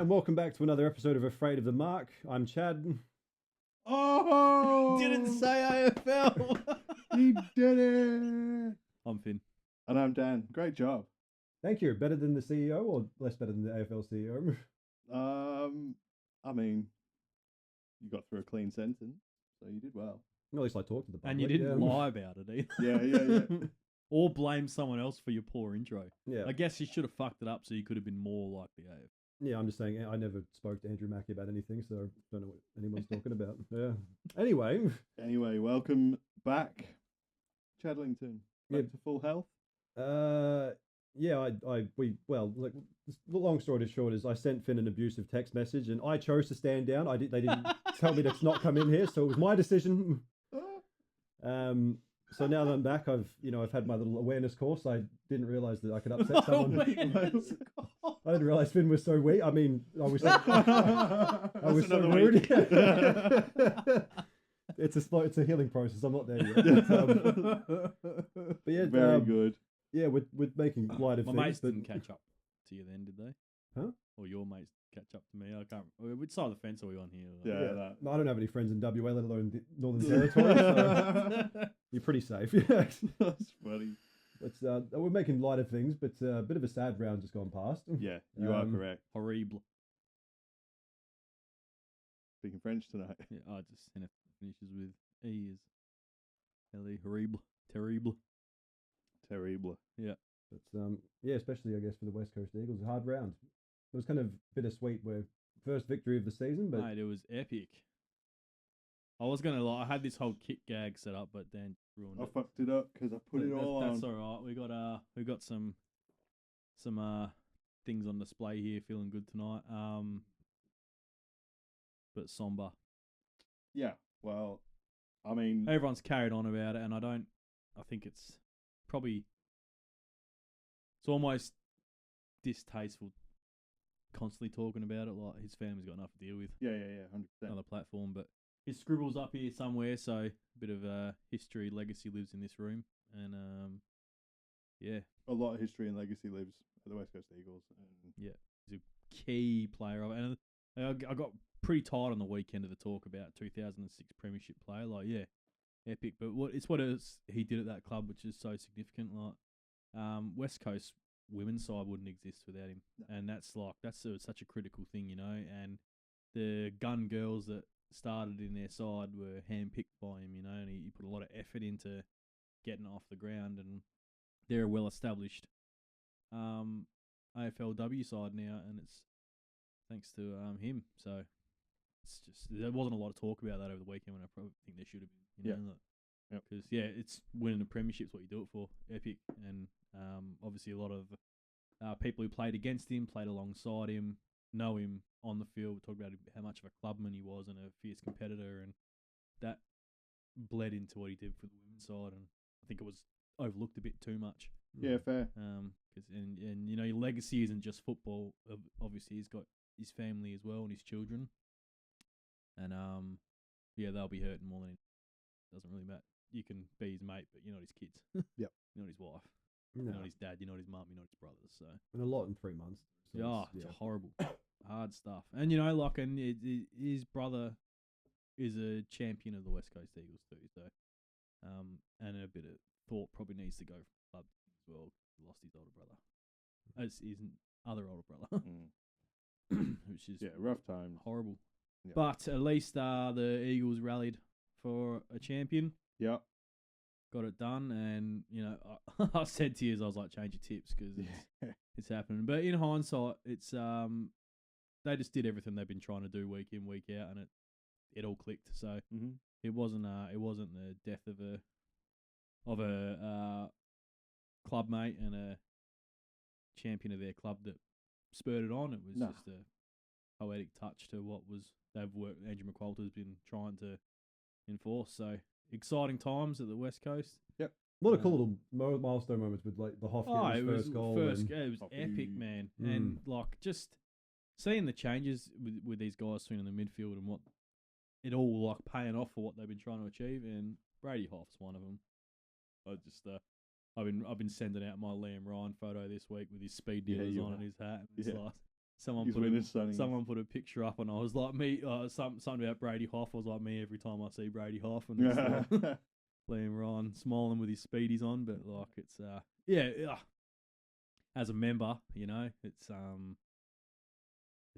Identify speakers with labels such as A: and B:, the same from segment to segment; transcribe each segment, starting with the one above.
A: And welcome back to another episode of Afraid of the Mark. I'm Chad.
B: Oh!
C: Didn't say AFL.
B: He did it!
C: I'm Finn.
B: And I'm Dan. Great job.
A: Thank you. Better than the CEO or less better than the AFL CEO?
B: I mean, you got through a clean sentence, so you did well.
A: At least I talked to the public.
C: And you didn't lie about it either.
B: Yeah.
C: Or blame someone else for your poor intro.
A: Yeah.
C: I guess you should have fucked it up so you could have been more like the AFL.
A: Yeah, I'm just saying I never spoke to Andrew Mackey about anything, so I don't know what anyone's talking about. Yeah. Anyway,
B: Welcome back, Chadlington. Back to full health.
A: Yeah, the long story short is I sent Finn an abusive text message and I chose to stand down. They didn't tell me to not come in here, so it was my decision. So now that I'm back, I've had my little awareness course. I didn't realise that I could upset someone. I didn't realise Finn was so weak. I mean, I was so rude. It's a healing process. I'm not there yet. But yeah,
B: very good.
A: Yeah, we're making light of
C: My
A: things.
C: mates didn't catch up to you then, did they?
A: Huh?
C: Or your mates catch up to me? I can't. Which side of the fence are we on here?
B: Yeah.
A: No, I don't have any friends in WA, let alone the Northern Territory. So you're pretty safe. Yeah.
B: That's funny.
A: But we're making light of things, but a bit of a sad round just gone past.
B: Yeah, you are correct.
C: Horrible.
B: Speaking French tonight.
C: Yeah, I just finishes with E is L-E, horrible, terrible.
B: Terrible.
C: Yeah.
A: But yeah, especially I guess for the West Coast Eagles, a hard round. It was kind of bittersweet. Where first victory of the season, but
C: Mate, it was epic. I was gonna I had this whole kick gag set up, but Dan ruined
B: I
C: it.
B: fucked it up because I put it all on.
C: That's all right. We got some things on display here. Feeling good tonight. But somber.
B: Yeah. Well, I mean,
C: Everyone's carried on about it, and I think it's almost distasteful constantly talking about it. Like his family's got enough to deal with.
B: Yeah, 100%.
C: Another platform, but his scribbles up here somewhere, so a bit of history, legacy lives in this room, and yeah,
B: A lot of history and legacy lives at the West Coast Eagles.
C: yeah, he's a key player of it. And I got pretty tired on the weekend of the talk about 2006 Premiership player. Like, yeah, epic, but what he did at that club, which is so significant. Like, West Coast women's side wouldn't exist without him, and that's such a critical thing, And the gun girls that started in their side were handpicked by him, and he put a lot of effort into getting it off the ground, and they're a well-established AFLW side now, and it's thanks to him. So it's just there wasn't a lot of talk about that over the weekend when I probably think there should have been. Because it's winning the premiership's what you do it for. Epic, and obviously a lot of people who played against him, played alongside him, know him on the field. We talked about how much of a clubman he was and a fierce competitor, and that bled into what he did for the women's side. And I think it was overlooked a bit too much.
B: Yeah, fair.
C: And your legacy isn't just football. Obviously, he's got his family as well and his children, and they'll be hurting more than it doesn't really matter. You can be his mate, but you're not his kids.
A: Yep.
C: You're not his wife.
A: no.
C: You're not his dad. You're not his mum. You're not his brothers. So
A: And a lot in 3 months. So
C: it's horrible, hard stuff. And his brother is a champion of the West Coast Eagles too. So, and a bit of thought probably needs to go for the club as well. He lost his older brother, as his other older brother, which is
B: rough times.
C: horrible.
B: Yeah.
C: But at least the Eagles rallied for a champion.
B: Yeah.
C: Got it done, and I said to you, I was like, change your tips because it's happening. But in hindsight, it's they just did everything they've been trying to do week in, week out, and it all clicked. So it wasn't the death of a club mate and a champion of their club that spurred it on. It was just a poetic touch to what Andrew McQualter's been trying to enforce. So exciting times at the West Coast.
A: Yep. A lot of cool little milestone moments with like the Hoff getting his first goal.
C: It was epic, man. And like just seeing the changes with these guys swinging in the midfield and what it all like paying off for what they've been trying to achieve. And Brady Hoff's one of them. I've been sending out my Liam Ryan photo this week with his speed dealers on and his hat. And it's like, Someone
B: He's
C: put
B: winning Sonny's.
C: someone put a picture up, and I was like me. Something about Brady Hoff. I was like me every time I see Brady Hoff, and it's like Liam Ryan smiling with his speedies on. But like it's as a member, you know, it's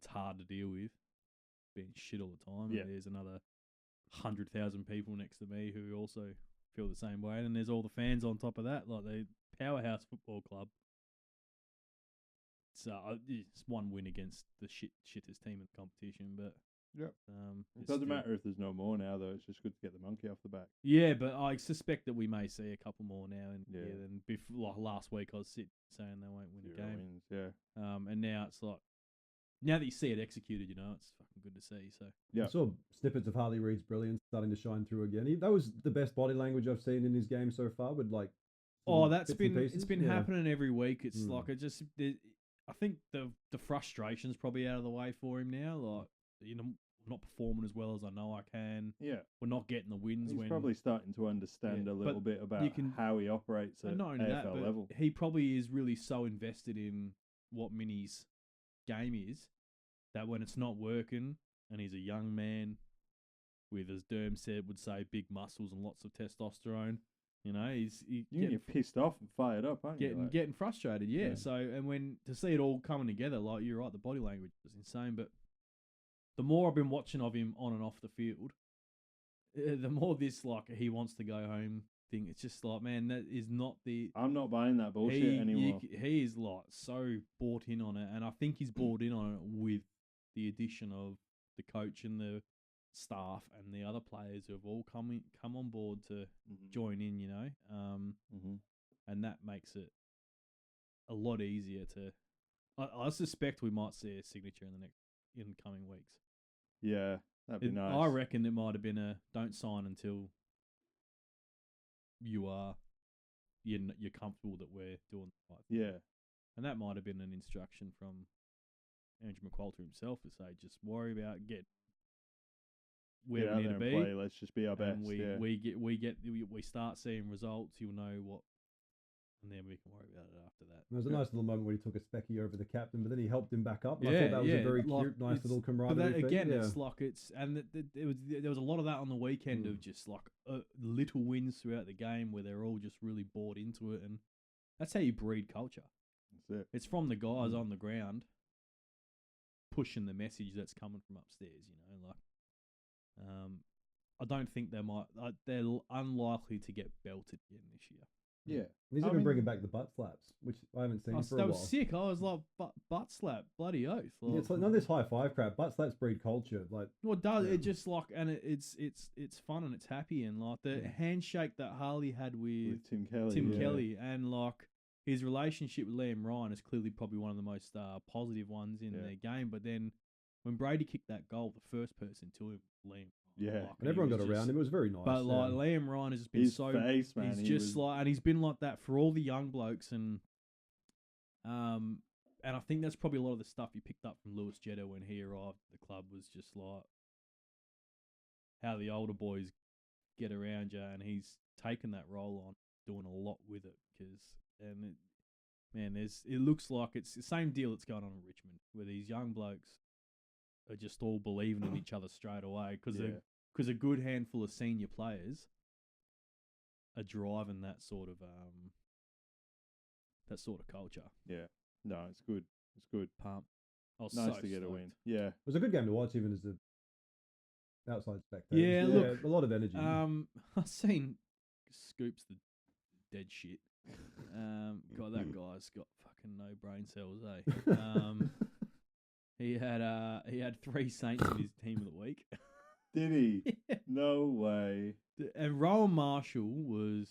C: hard to deal with being shit all the time.
B: Yeah.
C: And there's another 100,000 people next to me who also feel the same way, and there's all the fans on top of that, like the powerhouse football club. It's one win against the shittest team in the competition, but
B: Yep. It
C: it's
B: doesn't
C: still-
B: matter if there's no more now, though. It's just good to get the monkey off the back.
C: Yeah, but I suspect that we may see a couple more now. And
B: Yeah.
C: than before, like last week, I was saying they won't win a
B: 0
C: game.
B: wins, yeah.
C: And now it's like, now that you see it executed, you know, it's fucking good to see. So
B: Yeah.
A: I saw snippets of Harley Reid's brilliance starting to shine through again. That was the best body language I've seen in his game so far. With like,
C: that's
A: bits and
C: been it's
A: pieces.
C: been
A: Yeah.
C: happening every week. It's
A: Mm.
C: like I think the frustration's probably out of the way for him now. Like, you know, not performing as well as I know I can.
B: Yeah.
C: We're not getting the wins
B: He's
C: when
B: probably starting to understand
C: Yeah,
B: a little
C: but
B: bit about how he operates at
C: and not only
B: AFL
C: that, but
B: level.
C: he probably is really so invested in what Mini's game is that when it's not working, and he's a young man with, as Derm said, would say, big muscles and lots of testosterone. You know,
B: You get pissed off and fired up, aren't you? Like,
C: getting frustrated. Yeah.
A: Yeah.
C: So, and when to see it all coming together, like you're right, the body language was insane. But the more I've been watching of him on and off the field, the more this like he wants to go home thing. It's just like, man, that is not the.
B: I'm not buying that bullshit anymore.
C: He is like so bought in on it, and I think he's bought in on it with the addition of the coach and the staff and the other players who have all come on board to join in. You know, and that makes it a lot easier to. I suspect we might see a signature in the coming weeks.
B: Yeah, that'd be nice.
C: I reckon it might have been a don't sign until you're comfortable that we're doing the right thing.
B: Yeah.
C: And that might have been an instruction from Andrew McQualter himself to say, just worry about where
B: Get
C: we
B: out
C: need
B: there
C: to
B: and
C: be.
B: play. Let's just be our best.
C: And
B: yeah.
C: we start seeing results. You'll know what, and then we can worry about it after that.
A: There was a nice little moment where he took a specky over the captain, but then he helped him back up. And I
C: Yeah,
A: thought that was
C: yeah,
A: a very
C: like,
A: cute, nice little
C: But
A: camaraderie
C: that,
A: thing.
C: again,
A: Yeah.
C: it's like there was a lot of that on the weekend of just like little wins throughout the game where they're all just really bought into it, and that's how you breed culture.
B: That's it.
C: It's from the guys on the ground pushing the message that's coming from upstairs. You know, like I don't think they might. They're unlikely to get belted again this year.
B: Yeah.
A: He's
B: I
A: even
B: mean-
A: bringing back the butt slaps, which I haven't seen for a
C: That
A: while.
C: was sick. I was like, butt slap, bloody oath.
A: Yeah, it's like none of this high five crap. Butt slaps breed culture. Like,
C: Well, it does.
A: Yeah.
C: It just like, and it's fun and it's happy, and like the handshake that Harley had with
B: Tim Kelly.
C: Tim
B: yeah.
C: Kelly, and like his relationship with Liam Ryan is clearly probably one of the most positive ones in
B: Yeah.
C: their game. But then when Brady kicked that goal, the first person to him, Liam.
B: Yeah.
C: Like,
A: and everyone
C: he
A: got
C: was
A: around
C: just-
A: him. It was very nice.
C: But like
A: yeah.
C: Liam Ryan has just been
B: His
C: so.
B: face, man.
C: He's
B: he
C: just
B: was,
C: like, and he's been like that for all the young blokes, and I think that's probably a lot of the stuff you picked up from Lewis Jetta when he arrived at the club was just like how the older boys get around you, and he's taken that role on, doing a lot with it it looks like it's the same deal that's going on in Richmond, where these young blokes are just all believing in each other straight away because a good handful of senior players are driving that sort of culture.
B: Yeah. No, it's good. It's good.
C: Pump. I was
B: Nice
C: so
B: to get a
C: stoked.
B: win. Yeah.
A: It was a good game to watch, even as the outside spectator.
C: Yeah, look,
A: a lot of energy.
C: I've seen Scoops the dead shit. God, that guy's got fucking no brain cells, eh? He had 3 Saints in his team of the week.
B: Did he? No way.
C: And Rowan Marshall was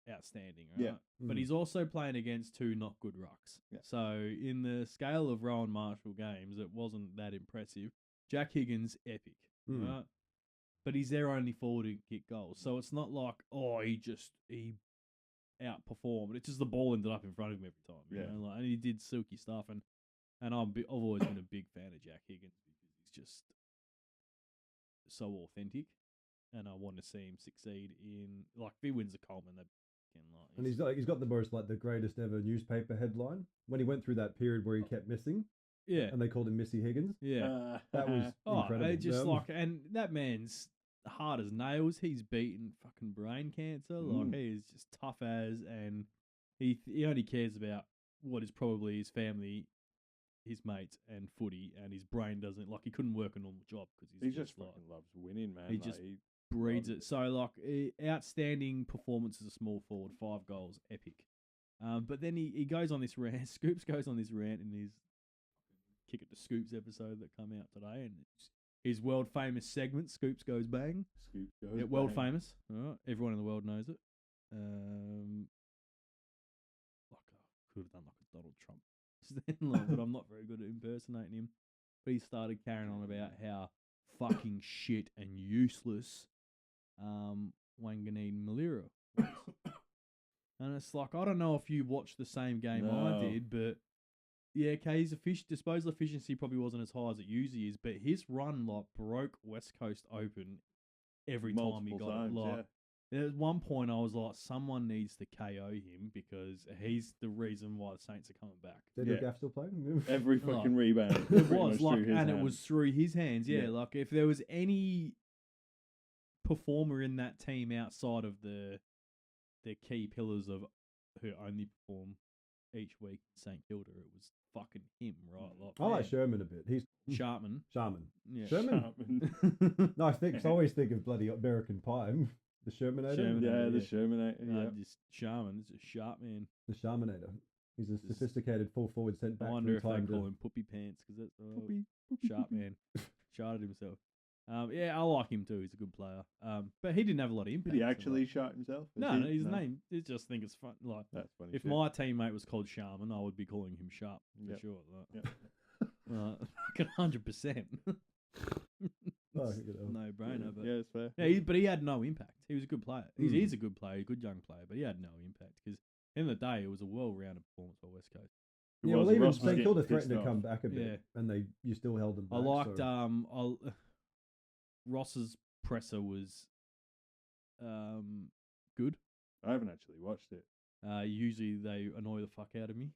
C: outstanding, right?
B: Yeah.
C: But he's also playing against 2 not good rucks.
B: Yeah.
C: So in the scale of Rowan Marshall games, it wasn't that impressive. Jack Higgins, epic, right? But he's their only forward to kick goals. So it's not like, he outperformed. It's just the ball ended up in front of him every time. You
B: Yeah.
C: know? Like, and he did silky stuff. And I've always been a big fan of Jack Higgins because he's just so authentic. And I want to see him succeed in, like, if he wins the Coleman,
A: and he's got the most, like, the greatest ever newspaper headline when he went through that period where he kept missing.
C: Yeah.
A: And they called him Missy Higgins.
C: Yeah.
A: That was incredible.
C: It just
A: Yeah.
C: and that man's hard as nails. He's beaten fucking brain cancer. Like he is just tough as, and he only cares about what is probably his family, his mates, and footy, and his brain doesn't he couldn't work a normal job because
B: he just fucking loves winning, man.
C: He just breeds it. So outstanding performance as a small forward, 5 goals, epic. But then he goes on this rant. Scoops goes on this rant in his Kick It to Scoops episode that come out today, and it's his world famous segment, Scoops Goes Bang.
B: Scoops goes bang.
C: World famous. All right. Everyone in the world knows it. Could have done like a Donald Trump, but I'm not very good at impersonating him. But he started carrying on about how fucking shit and useless Wanganeen Malira was. And it's like, I don't know if you watched the same game I did, but yeah, okay, his disposal efficiency probably wasn't as high as it usually is, but his run broke West Coast open every time he got it. At one point, I was like, someone needs to KO him because he's the reason why the Saints are coming back.
A: Did Gaff still play?
B: Every fucking rebound.
C: It was it was through his hands. Yeah, like if there was any performer in that team outside of their key pillars of who only perform each week in St Kilda, it was fucking him, right?
A: I like Sherman a bit. He's
C: Sharman.
A: Yeah. Sherman. No, I always think of bloody American Pie. The Shermanator?
B: The Shermanator.
C: Just Sharman. It's a sharp man.
A: The Sharmanator. He's a sophisticated full forward sent back.
C: I wonder if they call him Poopy Pants because that's sharp man. Sharted himself. I like him too. He's a good player. But he didn't have a lot of impact.
B: Did he actually shot himself?
C: No, his name. I just think it's fun. Like
B: that's funny.
C: If my teammate was called Sharman, I would be calling him Sharp for sure. 100%. No brainer, but
B: it's fair.
C: Yeah, but he had no impact. He was a good player. He's a good player, a good young player, but he had no impact because in the day it was a well-rounded performance by West Coast.
A: Yeah, well, even St Kilda threatened to come back a bit, and you still held them back.
C: I liked Ross's presser was good.
B: I haven't actually watched it.
C: Usually they annoy the fuck out of me.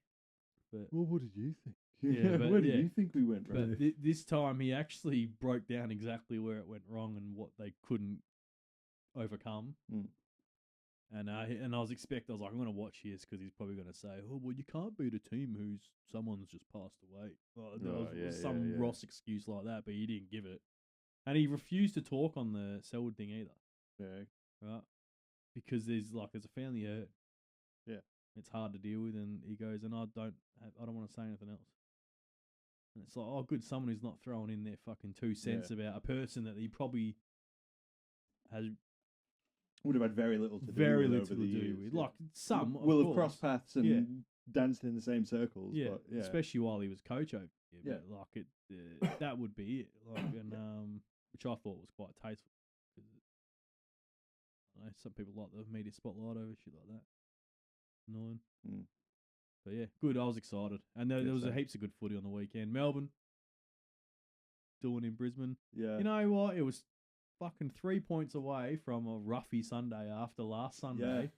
C: But
B: what did you think?
C: Yeah,
B: where do you think we went wrong?
C: But this time he actually broke down exactly where it went wrong and what they couldn't overcome. And I was like, I'm going to watch his because he's probably going to say, oh, well, you can't beat a team someone's just passed away. Some Ross excuse like that, but he didn't give it. And he refused to talk on the Selwood thing either.
B: Yeah.
C: Right? Because there's a family hurt.
B: Yeah.
C: It's hard to deal with, and he goes, and I don't want to say anything else. And it's like, oh, good, someone who's not throwing in their fucking 2 cents about a person that he probably
B: would have had very little to do with.
C: Like some
B: will have crossed paths and danced in the same circles.
C: Yeah,
B: but,
C: especially while he was coach over here. But like that would be it. Like, and which I thought was quite tasteful. I know some people like the media spotlight over shit like that. Annoying. But yeah, good. I was excited, and there was a heaps of good footy on the weekend. Melbourne doing in Brisbane.
B: Yeah,
C: you know what? It was fucking 3 points away from a roughy Sunday after last Sunday,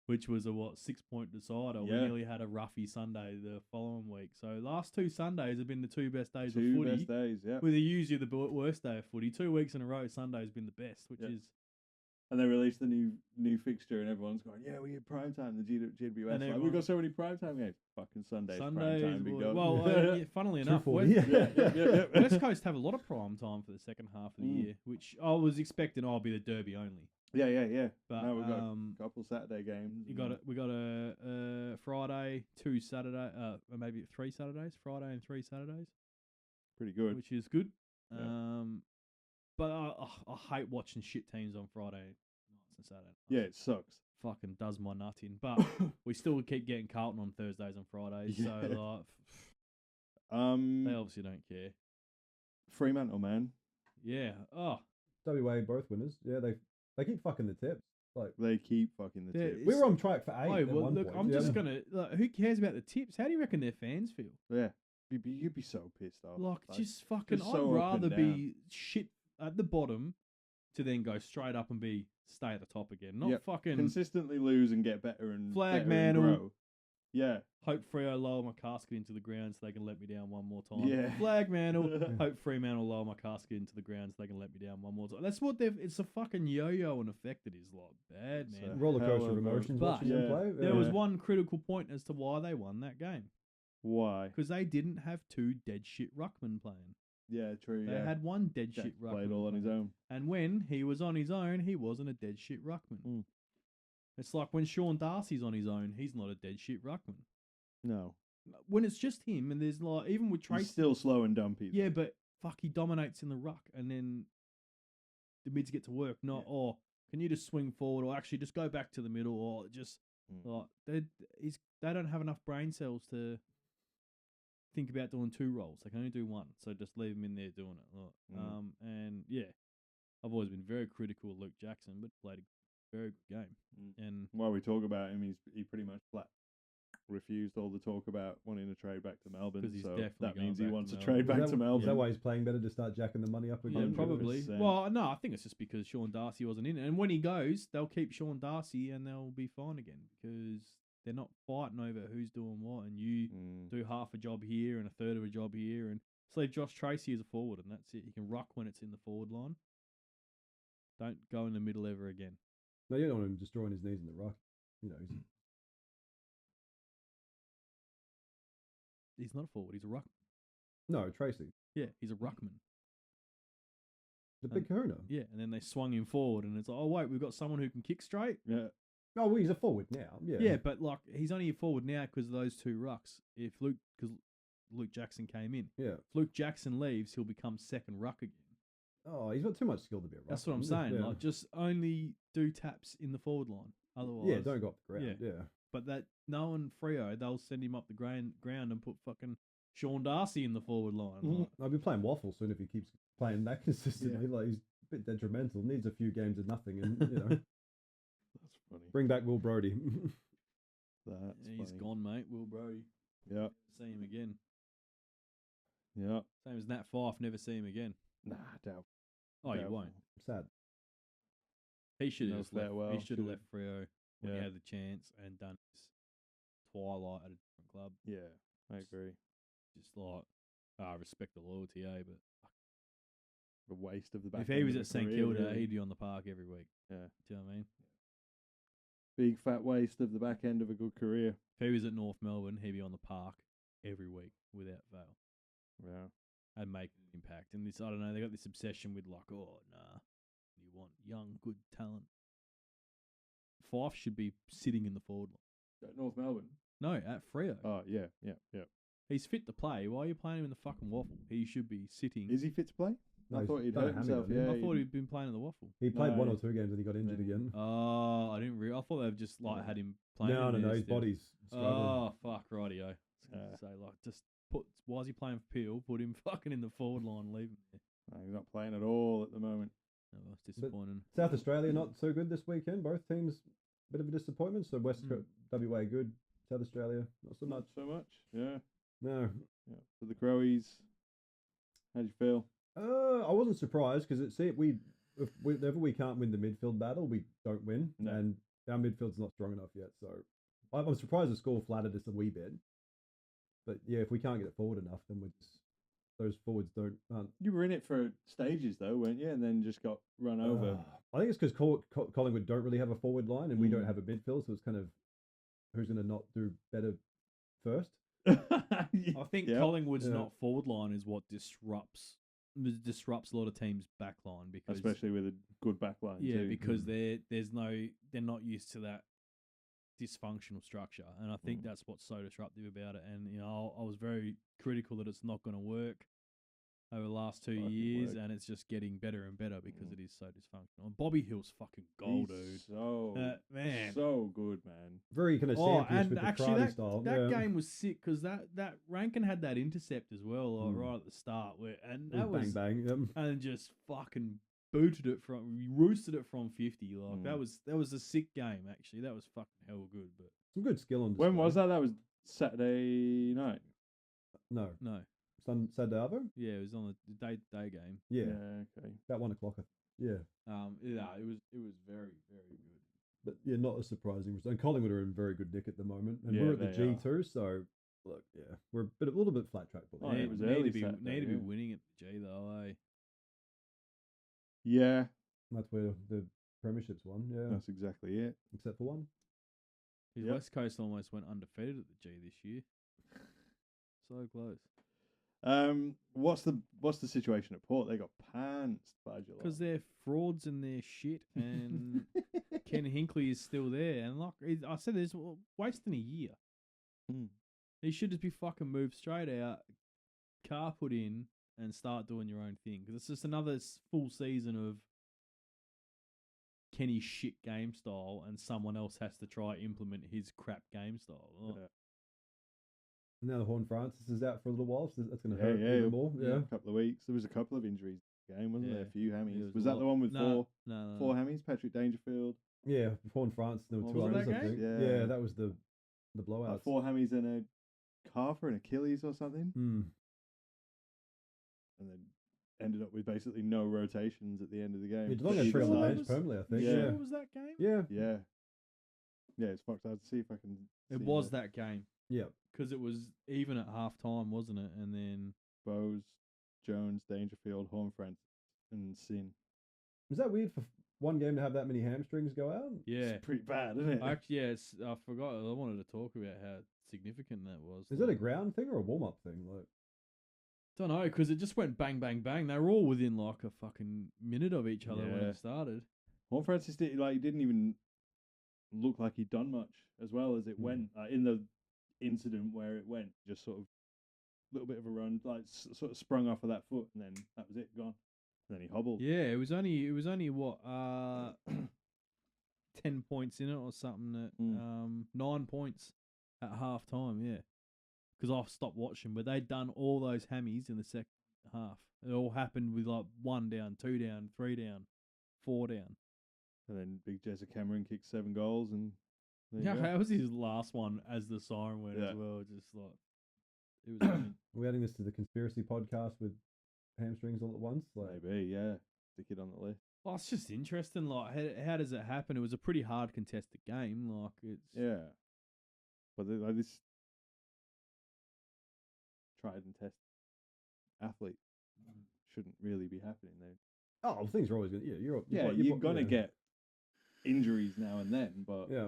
C: which was a 6-point decider. We nearly had a roughy Sunday the following week. So last 2 Sundays have been the 2 best days of footy.
B: 2 best days, yeah.
C: With usually the worst day of footy. 2 weeks in a row, Sunday's been the best, which is.
B: And they released the new fixture, and everyone's going, "Yeah, we get prime time." The GWS, like, we've got so many prime time games. Fucking Sundays prime time. Big dog.
C: Well, funnily enough, West Coast have a lot of prime time for the second half of the year, which I was expecting. I'll be the Derby only.
B: Yeah.
C: But
B: now we've got a couple Saturday games.
C: We got a Friday, 2 Saturday, maybe 3 Saturdays. Friday and 3 Saturdays.
B: Pretty good.
C: Which is good.
B: Yeah.
C: But I hate watching shit teams on Friday nights and Saturday nights.
B: Yeah, it sucks.
C: Fucking does my nut in. But we still keep getting Carlton on Thursdays and Fridays.
B: Yeah.
C: So they obviously don't care.
B: Fremantle, man.
C: Yeah. Oh.
A: WA both winners. Yeah, they keep fucking the tips. Like
B: they keep fucking the tips.
A: We were on track for 8. At one point.
C: I'm just gonna. Who cares about the tips? How do you reckon their fans feel?
B: Yeah, you'd be so pissed off.
C: Like just fucking. I'd rather be shit at the bottom to then go straight up and stay at the top again. Not fucking
B: consistently lose and get better and
C: flag
B: better
C: mantle.
B: and grow. Yeah.
C: Hope Freo lower my casket into the ground so they can let me down one more time.
B: Yeah.
C: Flag man. Hope Fremantle will lower my casket into the ground so they can let me down one more time. That's what it's a fucking yo-yo and effect. It is like bad, man.
A: Roller coaster of emotions watching them play.
C: There was one critical point as to why they won that game.
B: Why?
C: Because they didn't have two dead shit ruckmen playing.
B: Yeah, true.
C: They had one dead shit ruckman.
B: Played all on his own.
C: And when he was on his own, he wasn't a dead shit ruckman. It's like when Sean Darcy's on his own, he's not a dead shit ruckman.
B: No.
C: When it's just him, and there's like, even with Tracy.
B: He's still slow and dumpy.
C: Yeah, but fuck, he dominates in the ruck, and then the mids get to work. Not, can you just swing forward, or actually just go back to the middle, or just like they don't have enough brain cells to think about doing two roles. They can only do one, so just leave him in there doing it. And yeah, I've always been very critical of Luke Jackson, but played a very good game. And
B: while we talk about him, he pretty much flat refused all the talk about wanting to trade back to Melbourne. So that means he wants to trade back to Melbourne.
A: Is that why he's playing better, to start jacking the money up again?
C: Yeah, probably. Well, no, I think it's just because Sean Darcy wasn't in it. And when he goes, they'll keep Sean Darcy and they'll be fine again because they're not fighting over who's doing what. And you do half a job here and a third of a job here. And just leave Josh Tracy as a forward and that's it. You can ruck when it's in the forward line. Don't go in the middle ever again.
A: No, you don't want him destroying his knees in the ruck. You know,
C: he's not a forward. He's a ruckman.
A: No, Tracy.
C: Yeah, he's a ruckman.
A: The big kahuna.
C: Yeah, and then they swung him forward, and it's like, oh wait, we've got someone who can kick straight.
B: Yeah.
A: Oh, well, he's a forward now. Yeah.
C: Yeah, but like he's only a forward now because of those two rucks. Because Luke Jackson came in.
A: Yeah.
C: If Luke Jackson leaves, he'll become second ruck again.
A: Oh, he's got too much skill to be a ruck.
C: That's what I'm saying.
A: Yeah.
C: Like, just only do taps in the forward line. Otherwise,
A: yeah, don't go up the ground. Yeah.
C: But that knowing Freo, they'll send him up the ground and put fucking Sean Darcy in the forward line. Like,
A: I'll be playing waffle soon if he keeps playing that consistently. Like he's a bit detrimental. Needs a few games of nothing, and you know.
B: That's funny.
A: Bring back Will Brodie.
C: He's gone, mate. Will Brodie.
B: Yeah.
C: See him again.
B: Yeah.
C: Same as Nat Fyfe. Never see him again.
B: Nah, doubt.
C: Oh, you won't.
A: Sad.
C: He should have left.
B: Farewell.
C: He should have left Freo when he had the chance and done his twilight at a different club.
B: Yeah, I agree.
C: Just like, I respect the loyalty, but
B: the waste of the back.
C: If he was at St Kilda,
B: really.
C: he'd be on the park every week.
B: Yeah.
C: Do you know what I mean?
B: Big fat waste of the back end of a good career.
C: If he was at North Melbourne, he'd be on the park every week without fail.
B: Yeah.
C: And make an impact. And this, I don't know, they got this obsession with like, oh, nah, you want young, good talent. Fyfe should be sitting in the forward line.
B: At North Melbourne?
C: No, at Freo.
B: Oh, yeah.
C: He's fit to play. Why are you playing him in the fucking waffle? He should be sitting.
B: Is he fit to play?
A: No,
B: I thought he'd hurt himself. Yeah,
C: I thought he'd been playing in the waffle.
A: He played 1 or 2 games and he got injured again.
C: Oh, I didn't realize. I thought they've just like had him playing.
A: No, his body's struggling.
C: Oh, fuck, rightio. So like, just why is he playing for Peel? Put him fucking in the forward line, leave him there.
B: No, he's not playing at all at the moment.
C: No, that's disappointing.
A: But South Australia not so good this weekend. Both teams bit of a disappointment. So West WA good, South Australia not so much.
B: Not so much. Yeah.
A: No.
B: Yeah. For the Crowies, how do you feel?
A: I wasn't surprised because whenever we can't win the midfield battle, we don't win, and our midfield's not strong enough yet. So I'm surprised the score flattered us a wee bit. But yeah, if we can't get it forward enough, then those forwards aren't.
B: You were in it for stages though, weren't you? And then just got run over.
A: I think it's because Collingwood don't really have a forward line, and we don't have a midfield, so it's kind of who's going to not do better first.
C: I think Collingwood's not forward line is what disrupts a lot of teams' back line, because
B: especially with a good back line.
C: Yeah,
B: too.
C: because they're not used to that dysfunctional structure, and I think that's what's so disruptive about it. And you know, I was very critical that it's not going to work over the last 2 years, and it's just getting better and better because it is so dysfunctional. And Bobby Hill's fucking gold, dude.
B: So
C: man,
B: so good, man.
A: Very kind of
C: and
A: with
C: actually
A: the style.
C: That game was sick because that Rankin had that intercept as well, right at the start, and that was
A: bang,
C: and just fucking booted it roosted it from 50. Like that was a sick game actually. That was fucking hell good. But
A: some good skill on display.
B: When was that? That was Saturday night.
C: No.
A: Saturday Arvo?
C: Yeah, it was on the day game.
A: Yeah.
B: Okay.
A: About 1 o'clock. Yeah.
C: Yeah, it was very, very good.
A: But yeah, not a surprising result. And Collingwood are in very good nick at the moment, and
B: Yeah,
A: we're at the
B: they
A: G
B: are.
A: too. So look, yeah, we're a little bit flat track.
B: Oh, it was early Saturday,
C: need to be
B: yeah.
C: winning at the G though, eh?
B: Yeah,
A: That's where the premierships won. Yeah,
B: that's exactly it.
A: except for one.
C: His
B: Yep.
C: West Coast almost went undefeated at the G this year. So close.
B: What's the situation at Port? They got pantsed by Geelong.
C: Because they're frauds and they're shit, and Ken Hinkley is still there. And like I said, there's wasting a year. He should just be fucking moved straight out, car put in, and start doing your own thing. Because it's just another full season of Kenny's shit game style, and someone else has to try implement his crap game style. Oh.
B: Yeah.
A: Now the Horn Francis is out for a little while, so that's going to
B: Yeah,
A: hurt
B: yeah.
A: even more. Yeah.
B: A couple of weeks. There was a couple of injuries in the game, wasn't there?
C: Yeah.
B: A few hammies.
C: It was
B: Was
C: a
B: that the
C: lot.
B: one with
C: No.
B: four hammies? Patrick Dangerfield.
A: Yeah, Horn Francis. There were two
C: Was it
A: others,
C: that
A: I think.
B: game?
A: Yeah.
B: Yeah.
A: That was the blowouts.
B: Like 4 hammies and a calf or an Achilles or something. And then ended up with basically no rotations at the end of the game.
A: Yeah, Geelong
B: Either
A: had three on the
B: side.
A: bench permanently, I think.
B: Yeah.
A: Yeah.
C: Sure was that game?
A: Yeah.
B: Yeah. Yeah, it's fucked. I'll see if I can.
C: It
B: see
C: was
B: that.
C: that game.
A: Yeah.
C: Because it was even at half time, wasn't it? And then
B: Bowes, Jones, Dangerfield, Horn Francis, and Sin.
A: Was that weird for one game to have that many hamstrings go out?
C: yeah,
B: It's pretty bad, isn't it?
C: actually, I forgot. I wanted to talk about how significant that was.
A: Is that a ground thing or a warm up thing? Like,
C: Don't know, because it just went bang, bang, bang. They were all within like a fucking minute of each other when
B: Yeah.
C: it started.
B: Horn Francis didn't even look like he'd done much as well as it went. In the incident where it went, just sort of a little bit of a run, like sort of sprung off of that foot, and then that was it, gone. And then he hobbled.
C: Yeah, it was only what 10 points in it or something. At 9 points at half time. Yeah, because I stopped watching, but they'd done all those hammies in the second half. It all happened with like 1 down, 2 down, 3 down, 4 down.
B: And then Big Jesse Cameron kicked 7 goals, and there you
C: Yeah,
B: go.
C: that was his last one as the siren went
B: Yeah.
C: as well. Just like it was. brilliant.
A: are we adding this to the conspiracy podcast with hamstrings all at once? Like,
B: Maybe, yeah. Stick it on the list.
C: Well, it's just interesting. Like, how does it happen? It was a pretty hard contested game. Like, it's
B: Yeah. But like this tried and tested athlete shouldn't really be happening though.
A: oh, things are always going to. Yeah,
B: You're gonna get injuries now and then, but
A: Yeah.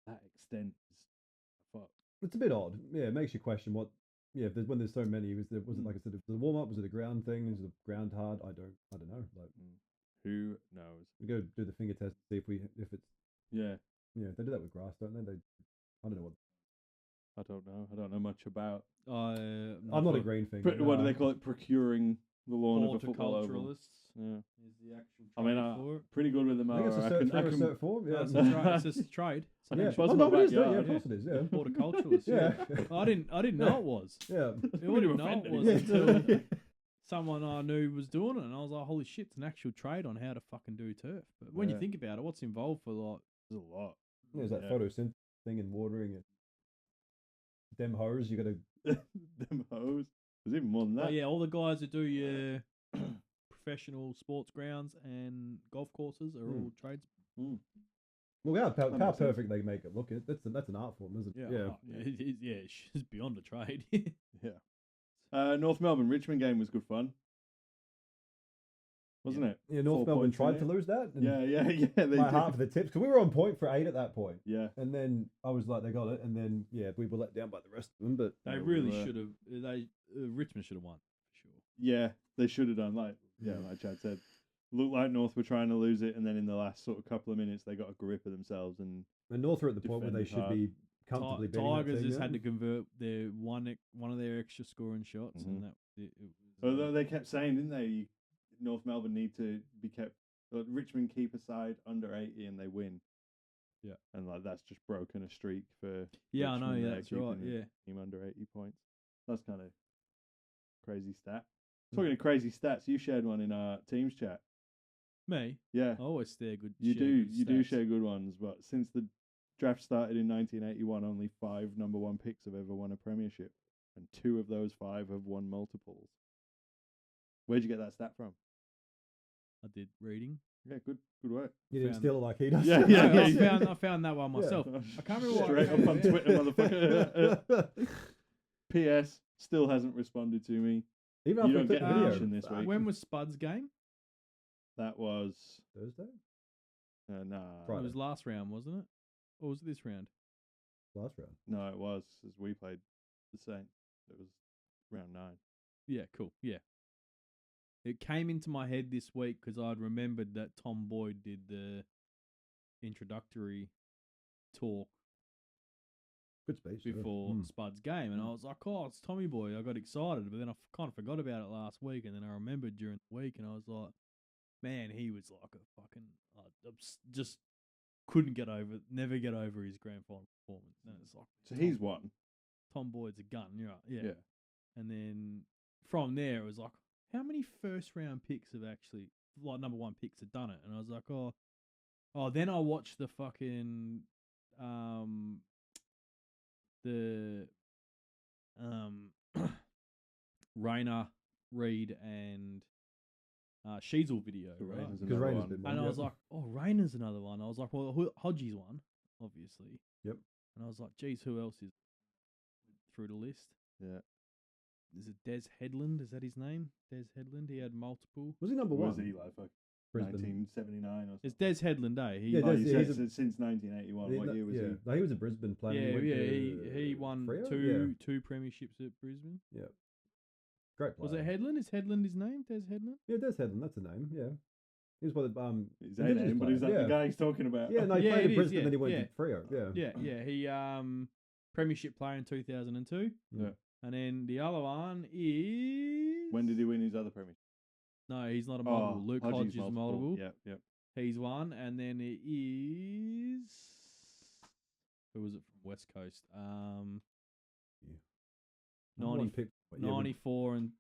B: that extent is fuck.
A: It's a bit odd. Yeah, it makes you question what. Yeah, if when there's so many, was it like I said, was it a warm up? Was it a ground thing? Is it a ground hard? I don't know. Like,
B: Who knows?
A: we go do the finger test, see if it's
B: Yeah,
A: they do that with grass, don't they? I don't know what.
B: I don't know. I don't know much about.
A: I'm not a green finger.
B: What do they call it? Procuring the lawn of a football oval.
C: Horticulturalists
B: Yeah.
C: is the actual.
B: I mean,
C: trade for it.
B: pretty good with the
A: I
B: mower.
A: think it's a cert form. Yeah,
C: It's a trade.
B: I
A: yeah.
B: can buzz
A: Oh,
B: my
A: no, it is. Yeah,
B: backyard.
A: of course it is. Yeah,
C: Horticulturalist.
A: yeah,
C: I didn't know it was.
A: yeah.
C: I
B: pretty
C: didn't know it
B: offending.
C: was
A: Yeah.
C: until someone I knew was doing it, and I was like, "Holy shit! It's an actual trade on how to fucking do turf." But when you
B: Yeah.
C: think about it, what's involved for like?
B: There's a lot.
A: There's that
B: Yeah.
A: photosynthesis thing and watering it. Them hose, you got to.
B: Them hoes. There's even more than that.
C: Oh yeah, all the guys that do your professional sports grounds and golf courses are all trades.
A: Well, how
B: That makes sense.
A: perfect they make it look. That's an art form, isn't it?
C: It's beyond a trade.
B: North Melbourne Richmond game was good fun, wasn't it?
A: Yeah, North
B: 4
A: Melbourne
B: points in
A: tried
B: it.
A: to lose that. And
B: Yeah. They
A: by
B: did.
A: half of the tips, because we were on point for 8 at that point.
B: Yeah.
A: And then I was like, they got it. And then, we were let down by the rest of them. But
C: They
B: Yeah,
C: really
B: we were.
C: should have. Richmond should have won for sure.
B: Yeah, they should have done like Chad said. Looked like North were trying to lose it, and then in the last sort of couple of minutes, they got a grip of themselves. And
A: North are at the point where they
B: Defended
A: should be comfortably beating that
C: Tigers
A: team,
C: just
A: yeah.
C: had to convert their one of their extra scoring shots, and that it was,
B: although they kept saying, didn't they, North Melbourne need to be kept. Richmond keep a side under 80 and they win.
C: Yeah,
B: and like that's just broken a streak for.
C: Yeah, I know.
B: Richmond
C: Yeah,
B: there,
C: that's right.
B: keeping
C: Yeah,
B: the team under 80 points. That's kind of crazy stat. Talking of crazy stats, you shared one in our Teams chat.
C: me.
B: Yeah,
C: I always share good.
B: you
C: share
B: do.
C: good
B: You do
C: stats.
B: share good ones, but since the draft started in 1981, only 5 number 1 picks have ever won a premiership, and 2 of those 5 have won multiples. Where'd you get that stat from?
C: I did reading.
B: Yeah, good work.
A: You didn't
C: Found-
A: steal it like he does.
B: Yeah,
C: No,
B: yeah.
C: I found that one myself. I can't remember what.
B: Straight up on Twitter, motherfucker. P.S. Still hasn't responded to me.
A: Even
B: You
A: after I
B: don't
A: took
B: get
A: the
B: an
A: video.
B: action this week.
C: When was Spud's game?
B: That was
A: Thursday?
B: nah.
C: It
A: Friday.
C: was last round, wasn't it? Or was it this round?
A: Last round.
B: No, it was as we played the Saints. It was round 9.
C: Yeah, cool. Yeah. It came into my head this week because I'd remembered that Tom Boyd did the introductory talk
A: Good speech. yeah.
C: before Spud's game, and I was like, "Oh, it's Tommy Boy." I got excited, but then I kind of forgot about it last week, and then I remembered during the week, and I was like, "Man, he was like a fucking just couldn't never get over his grand final performance." And it's like,
B: So he's won.
C: Tom Boyd's a gun, you're right, yeah.
B: Yeah.
C: And then from there, it was like, how many first round picks have actually, like number 1 picks have done it? And I was like, oh. Then I watched the fucking the Rayner, Reed, and Sheasel video, right?
B: Rayner's
A: Because
B: another
A: Rayner's
B: one.
A: been one.
C: And I
A: yep.
C: was like, oh, Rayner's another one. I was like, well, Hodgie's one, obviously.
A: Yep.
C: And I was like, geez, who else is through the list?
B: Yeah.
C: Is it Des Headland? Is that his name? Des Headland? He had multiple.
A: Was he number
B: Was
A: one?
B: he like fuck
A: Brisbane.
B: 1979 or something?
C: It's Des Headland, eh? He,
A: Yeah,
B: Oh,
A: Des-
B: you
A: yeah,
B: said
A: he's a-
B: since 1981. What year was
A: yeah.
B: he?
A: No, he was at Brisbane playing.
C: yeah,
A: he went to
C: he won
A: Freo?
C: two premierships at Brisbane.
A: Yeah. Great player.
C: Was it Headland? Is Headland his name? Des Headland?
A: Yeah, Des Headland. That's a name. Yeah. He was one of the
B: His A name, but is that
A: yeah.
B: the guy he's talking about?
A: Yeah, no, he
C: Yeah,
A: played
C: it
A: at
C: is,
A: Brisbane,
C: yeah,
A: then he went
C: yeah.
A: to Freo. Yeah.
C: Yeah. He premiership player in 2002.
B: Yeah.
C: And then the other one is
B: When did he win his other premiership?
C: No, he's not a multiple. Luke Hodge is
B: multiple.
C: multiple.
B: Yep.
C: He's one, and then it is who was it from West Coast?
A: Number
C: 90,
A: one pick. Yeah, we-
C: 94 and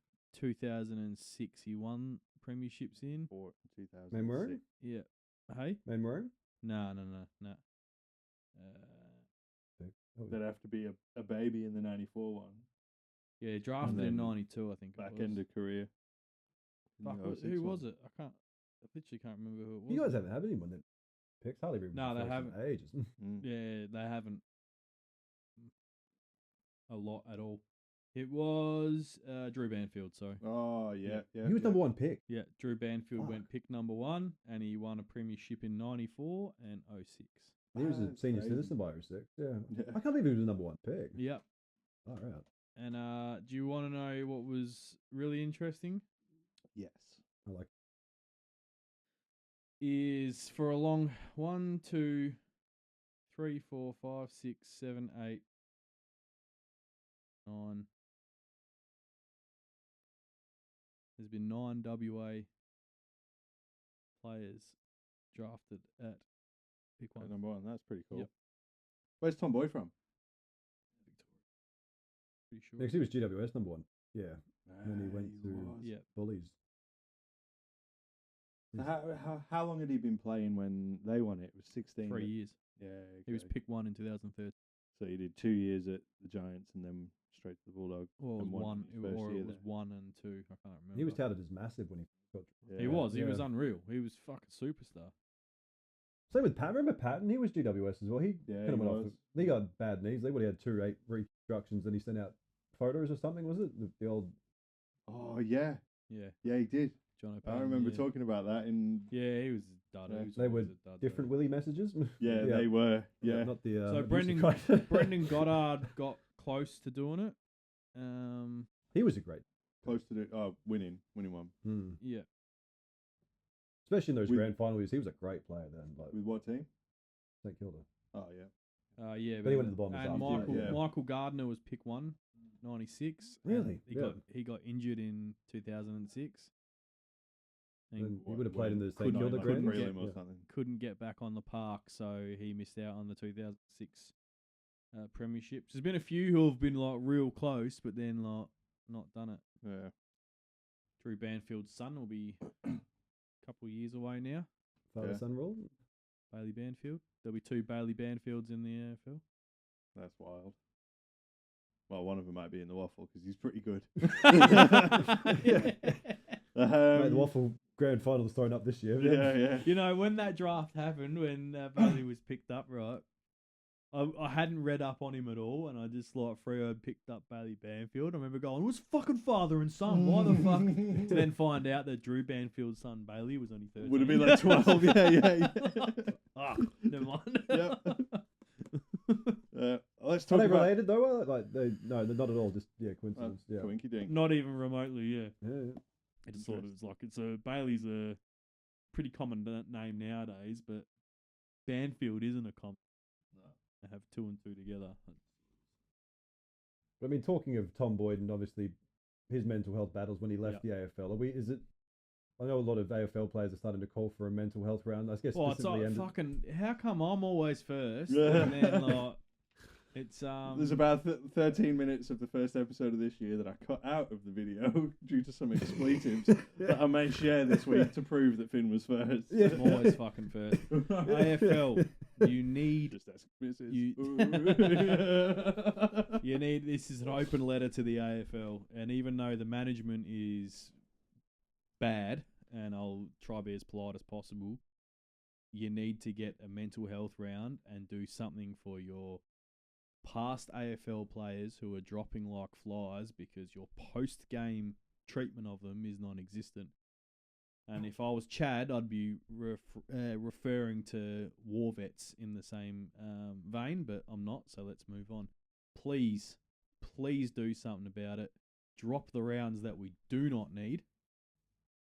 C: 2006. He won premierships in.
B: 2006.
A: Manwaring?
C: Yeah. Hey?
A: Manwaring?
C: No.
B: That'd have to be a baby in the 94 one.
C: Yeah, drafted
B: then
C: in 92, I think.
B: Back
C: it was.
B: end of career.
C: Fuck, who was it? I literally can't remember who it was.
A: You guys haven't had anyone that picks Harley Reid.
C: No, they haven't.
A: Ages.
B: Mm.
C: Yeah, they haven't a lot at all. It was Drew Banfield, sorry.
B: Oh, yeah.
A: He was number one pick.
C: Yeah, Drew Banfield
A: Fuck.
C: went pick number 1, and he won a premiership in 94 and 06.
A: He was a
B: That's
A: senior
B: crazy.
A: citizen by 06. Yeah.
B: Yeah.
A: I can't believe he was the number one pick.
C: Yep.
A: All right.
C: And do you want to know what was really interesting?
B: Yes.
A: I like
C: Is for a long 1, 2, 3, 4, 5, 6, 7, 8, 9. There's been 9 WA players drafted at pick 1.
B: At number 1. That's pretty cool.
C: Yep.
B: Where's Tom Boyd from?
C: Pretty sure.
A: Next, he was GWS number one. Yeah. And then he went to
B: was.
C: Yeah.
A: Bullies.
B: So how long had he been playing when they won it? It was 16.
C: 3 years.
B: Yeah.
C: He was
B: okay.
C: pick 1 in 2013.
B: So he did 2 years at the Giants and then straight to the Bulldogs.
C: Or it was
B: and won
C: one,
B: his first
C: or
B: year
C: it was
B: there.
C: 1 and 2. I can't remember.
A: He was touted as massive when he got.
B: Yeah.
C: He was. He was
A: Yeah.
C: unreal. He was fucking superstar.
A: Same with Pat. Remember Patton? He was GWS as well. He
B: Yeah,
A: kind of
B: he
A: went off.
B: was.
A: He got bad knees. They would have had 2 8 reconstructions, and he sent out photos or something. Was it the old?
B: Oh, yeah.
C: Yeah.
B: Yeah, he did.
C: John
B: I
C: O'Payne,
B: remember
C: yeah.
B: talking about that in...
C: Yeah, he was a dud.
B: Yeah.
C: He was
A: They were
C: always a dud,
A: different Willie messages.
B: Yeah, they were. Yeah.
A: Not the.
C: So
A: not the
C: Brendan
A: music.
C: Brendan Goddard got close to doing it.
A: He was a great.
B: Close to the... winning one.
C: Yeah.
A: Especially in those
B: With-
A: grand final years, he was a great player then. Like
B: With what team?
A: St Kilda.
B: Oh, yeah.
C: Yeah.
A: But he went to the bottom
C: And
A: after,
C: Michael
B: yeah.
C: Michael Gardner was pick 1, 96. and
A: Really? Yeah.
C: He got injured in 2006.
A: And he
B: What-
A: would have played in the St
C: couldn't-
A: Kilda
C: like,
A: grand.
C: couldn't
B: prelim
C: get-
B: or
A: Yeah.
B: something.
C: Couldn't get back on the park, so he missed out on the 2006 premierships. There's been a few who have been like real close, but then like not done it.
B: Yeah.
C: Drew Banfield's son will be a couple of years away now.
A: Father
B: Yeah.
A: son rule.
C: Bailey Banfield. There'll be 2 Bailey Banfields in the AFL.
B: That's wild. Well, one of them might be in the waffle because he's pretty good.
A: Mate, the waffle grand finals thrown up this year.
B: Yeah.
C: You know, when that draft happened, when Bailey was picked up, right? I hadn't read up on him at all, and I just like Freo picked up Bailey Banfield. I remember going, it was fucking father and son. Why the fuck? To then find out that Drew Banfield's son Bailey was only 13.
B: Would have been like 12. Yeah.
C: Ah, never mind.
B: Yep. Let's
A: Are
B: talk
A: they
B: about
A: related though? Like no, they're not at all. Just coincidence. Yeah.
B: Coinky Dink.
C: Not even remotely. Yeah.
A: Yeah.
C: It's sort of Bailey's a pretty common name nowadays, but Banfield isn't a common. I have 2 and 2 together.
A: I mean, talking of Tom Boyd and obviously his mental health battles when he left the AFL, I know a lot of AFL players are starting to call for a mental health round. I guess
C: It's like fucking. How come I'm always first?
B: Yeah.
C: And then like, it's
B: There's about 13 minutes of the first episode of this year that I cut out of the video due to some expletives that I may share this week to prove that Finn was first.
A: Yeah.
C: I'm always fucking first. AFL, you need.
B: Just ask Mrs.
C: You need. This is an open letter to the AFL, and even though the management is bad, and I'll try to be as polite as possible, you need to get a mental health round and do something for your past AFL players who are dropping like flies because your post-game treatment of them is non-existent. And if I was Chad, I'd be referring to war vets in the same vein, but I'm not, so let's move on. Please do something about it. Drop the rounds that we do not need.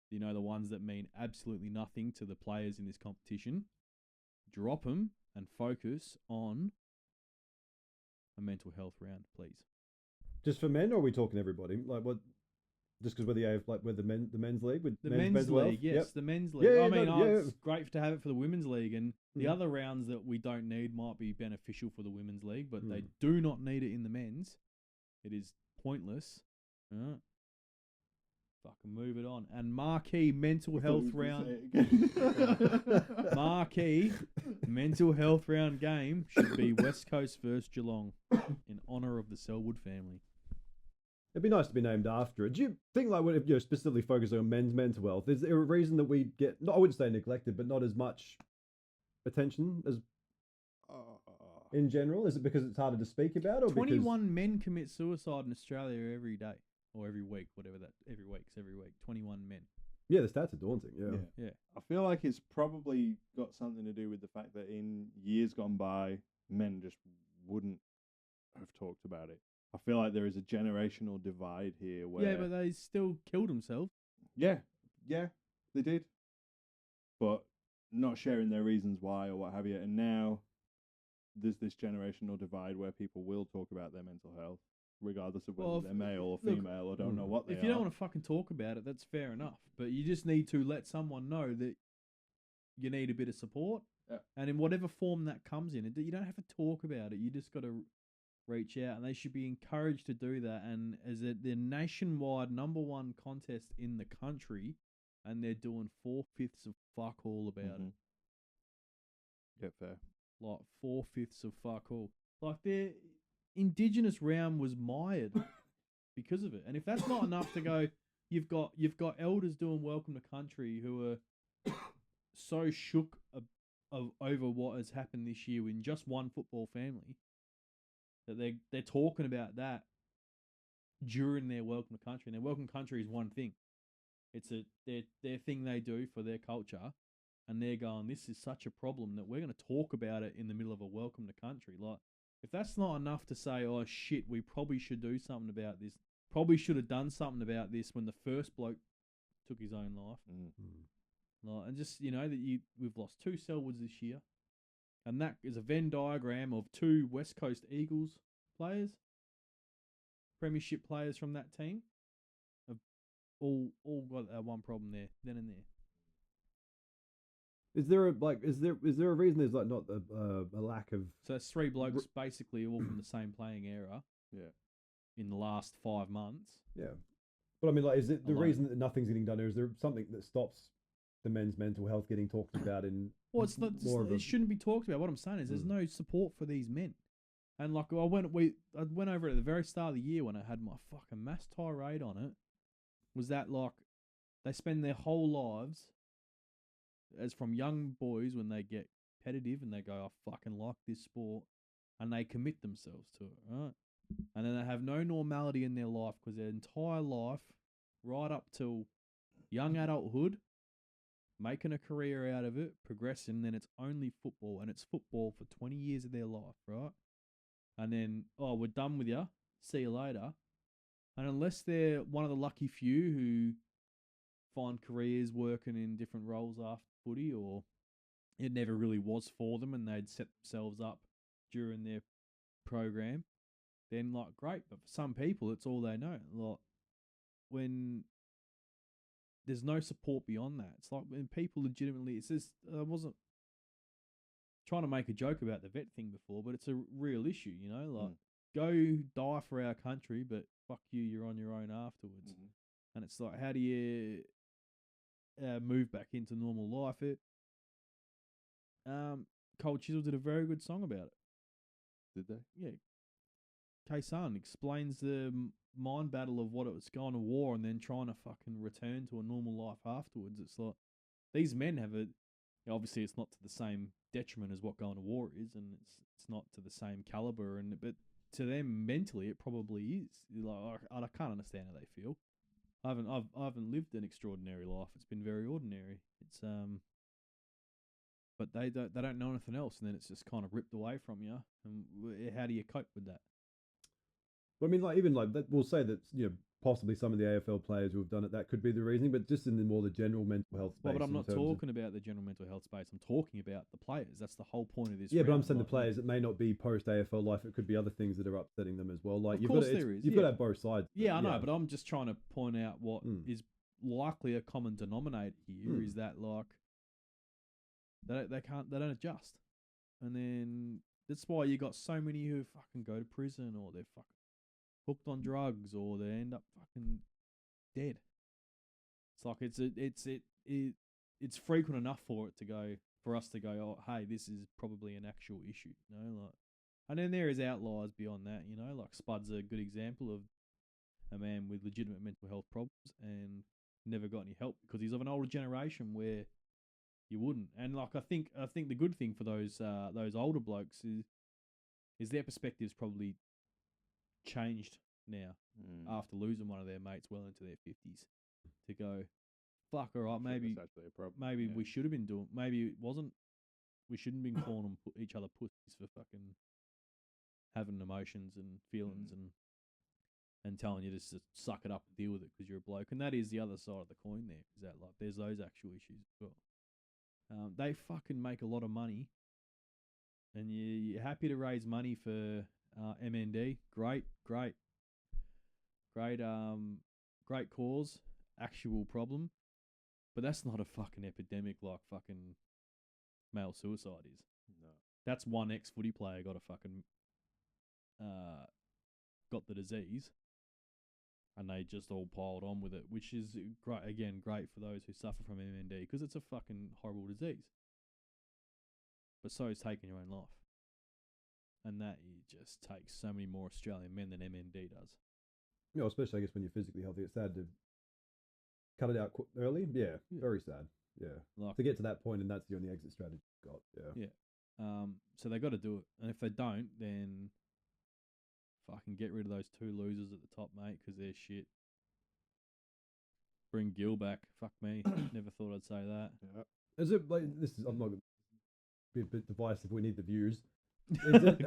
C: You know, the ones that mean absolutely nothing to the players in this competition. Drop them and focus on a mental health round, please.
A: Just for men, or are we talking everybody? Like what? Just because we're the men's league with
C: The
A: men's
C: men's
A: mental
C: league,
A: health?
C: yes, the men's league.
A: Yeah,
C: I mean,
A: yeah.
C: it's great to have it for the women's league, and the other rounds that we don't need might be beneficial for the women's league, but they do not need it in the men's. It is pointless. Right. Fucking move it on. And marquee mental health round. Marquee mental health round game should be West Coast versus Geelong in honour of the Selwood family.
A: It'd be nice to be named after it. Do you think, like, if you're specifically focusing on men's mental health, is there a reason that we get, I wouldn't say neglected, but not as much attention as in general? Is it because it's harder to speak about, or
C: 21 men commit suicide in Australia every day or every week, whatever that. Every week. 21 men.
A: Yeah, the stats are daunting.
C: Yeah.
B: I feel like it's probably got something to do with the fact that in years gone by, men just wouldn't have talked about it. I feel like there is a generational divide here where...
C: Yeah, but they still killed themselves.
B: Yeah, they did. But not sharing their reasons why or what have you. And now there's this generational divide where people will talk about their mental health, regardless of whether they're male or female or don't know what they are.
C: If you don't want to fucking talk about it, that's fair enough. But you just need to let someone know that you need a bit of support.
B: Yeah.
C: And in whatever form that comes in, you don't have to talk about it. You just got to reach out, and they should be encouraged to do that. And as the nationwide #1 contest in the country, and they're doing 4/5 of fuck all about it.
B: Yeah, fair.
C: Like 4/5 of fuck all. Like their Indigenous round was mired because of it. And if that's not enough to go, you've got elders doing Welcome to Country who are so shook over what has happened this year in just one football family, that they're talking about that during their Welcome to Country. And their Welcome to Country is one thing. It's their thing they do for their culture, and they're going, this is such a problem that we're going to talk about it in the middle of a Welcome to Country. Like, if that's not enough to say, oh shit, we probably should do something about this. Probably should have done something about this when the first bloke took his own life. Like, and just, that we've lost 2 Selwoods this year. And that is a Venn diagram of 2 West Coast Eagles players, premiership players from that team, have all got that one problem there, then and there.
A: Is there a reason there's like not a lack of?
C: So that's 3 blokes basically all from the same playing era.
B: Yeah.
C: In the last 5 months.
A: Yeah, but I mean, like, is it the reason that nothing's getting done, or is there something that stops the men's mental health getting talked about in?
C: Well, it's not. It shouldn't be talked about. What I'm saying is, there's no support for these men. And like I went over it at the very start of the year when I had my fucking mass tirade on it. Was that like they spend their whole lives, as from young boys when they get competitive and they go, I fucking like this sport, and they commit themselves to it, right? And then they have no normality in their life because their entire life, right up till young adulthood, making a career out of it, progressing, then it's only football, and it's football for 20 years of their life, right? And then, we're done with you. See you later. And unless they're one of the lucky few who find careers working in different roles after footy, or it never really was for them and they'd set themselves up during their program, then like great. But for some people, it's all they know. Like when there's no support beyond that, it's like when people legitimately, it's just, I wasn't trying to make a joke about the vet thing before, but it's a real issue, you know, like go die for our country, but fuck you, you're on your own afterwards. And it's like, how do you move back into normal life? Cole Chisel did a very good song about it.
D: Did they?
C: Yeah. K-Sun explains the mind battle of what it was going to war and then trying to fucking return to a normal life afterwards. It's like, these men have obviously it's not to the same detriment as what going to war is, and it's not to the same caliber, but to them mentally it probably is. Like I can't understand how they feel. I haven't lived an extraordinary life. It's been very ordinary. It's but they don't know anything else, and then it's just kind of ripped away from you. And how do you cope with that?
A: But I mean, like even like that, we'll say that possibly some of the AFL players who have done it, that could be the reasoning, but just in the more the general mental health space.
C: Well, but I'm not talking about the general mental health space. I'm talking about the players. That's the whole point of this.
A: Yeah, but I'm saying the players, it may not be post AFL life. It could be other things that are upsetting them as well. Like you've got to have both sides.
C: Yeah, I know, but I'm just trying to point out what is likely a common denominator here is that like they don't adjust, and then that's why you got so many who fucking go to prison, or they're fucking hooked on drugs, or they end up fucking dead. It's like it's frequent enough for us to go, oh hey, this is probably an actual issue, you know, like. And then there is outliers beyond that, you know, like Spud's a good example of a man with legitimate mental health problems and never got any help because he's of an older generation where you wouldn't. And like I think the good thing for those older blokes is their perspective's probably changed now after losing one of their mates well into their 50s to go, fuck, all right, maybe we should have been doing, maybe it wasn't, we shouldn't have been calling them each other pussies for fucking having emotions and feelings and telling you just to suck it up and deal with it because you're a bloke. And that is the other side of the coin there, is that like there's those actual issues as well. They fucking make a lot of money, and you're happy to raise money for MND. Great cause, actual problem, but that's not a fucking epidemic like fucking male suicide is.
D: No,
C: that's one ex-footy player got a fucking got the disease, and they just all piled on with it, which is great. Again, great for those who suffer from MND because it's a fucking horrible disease. But so is taking your own life, and that just takes so many more Australian men than MND does.
A: You know, especially I guess when you're physically healthy, it's sad to cut it out early. Yeah, very sad. Yeah, like, to get to that point, and that's the only exit strategy you've got. Yeah.
C: So they got to do it, and if they don't, then fucking get rid of those two losers at the top, mate, because they're shit. Bring Gill back. Fuck me. Never thought I'd say that.
A: Yeah. Is it like this? Is I'm not going to be a bit divisive. We need the views. Is it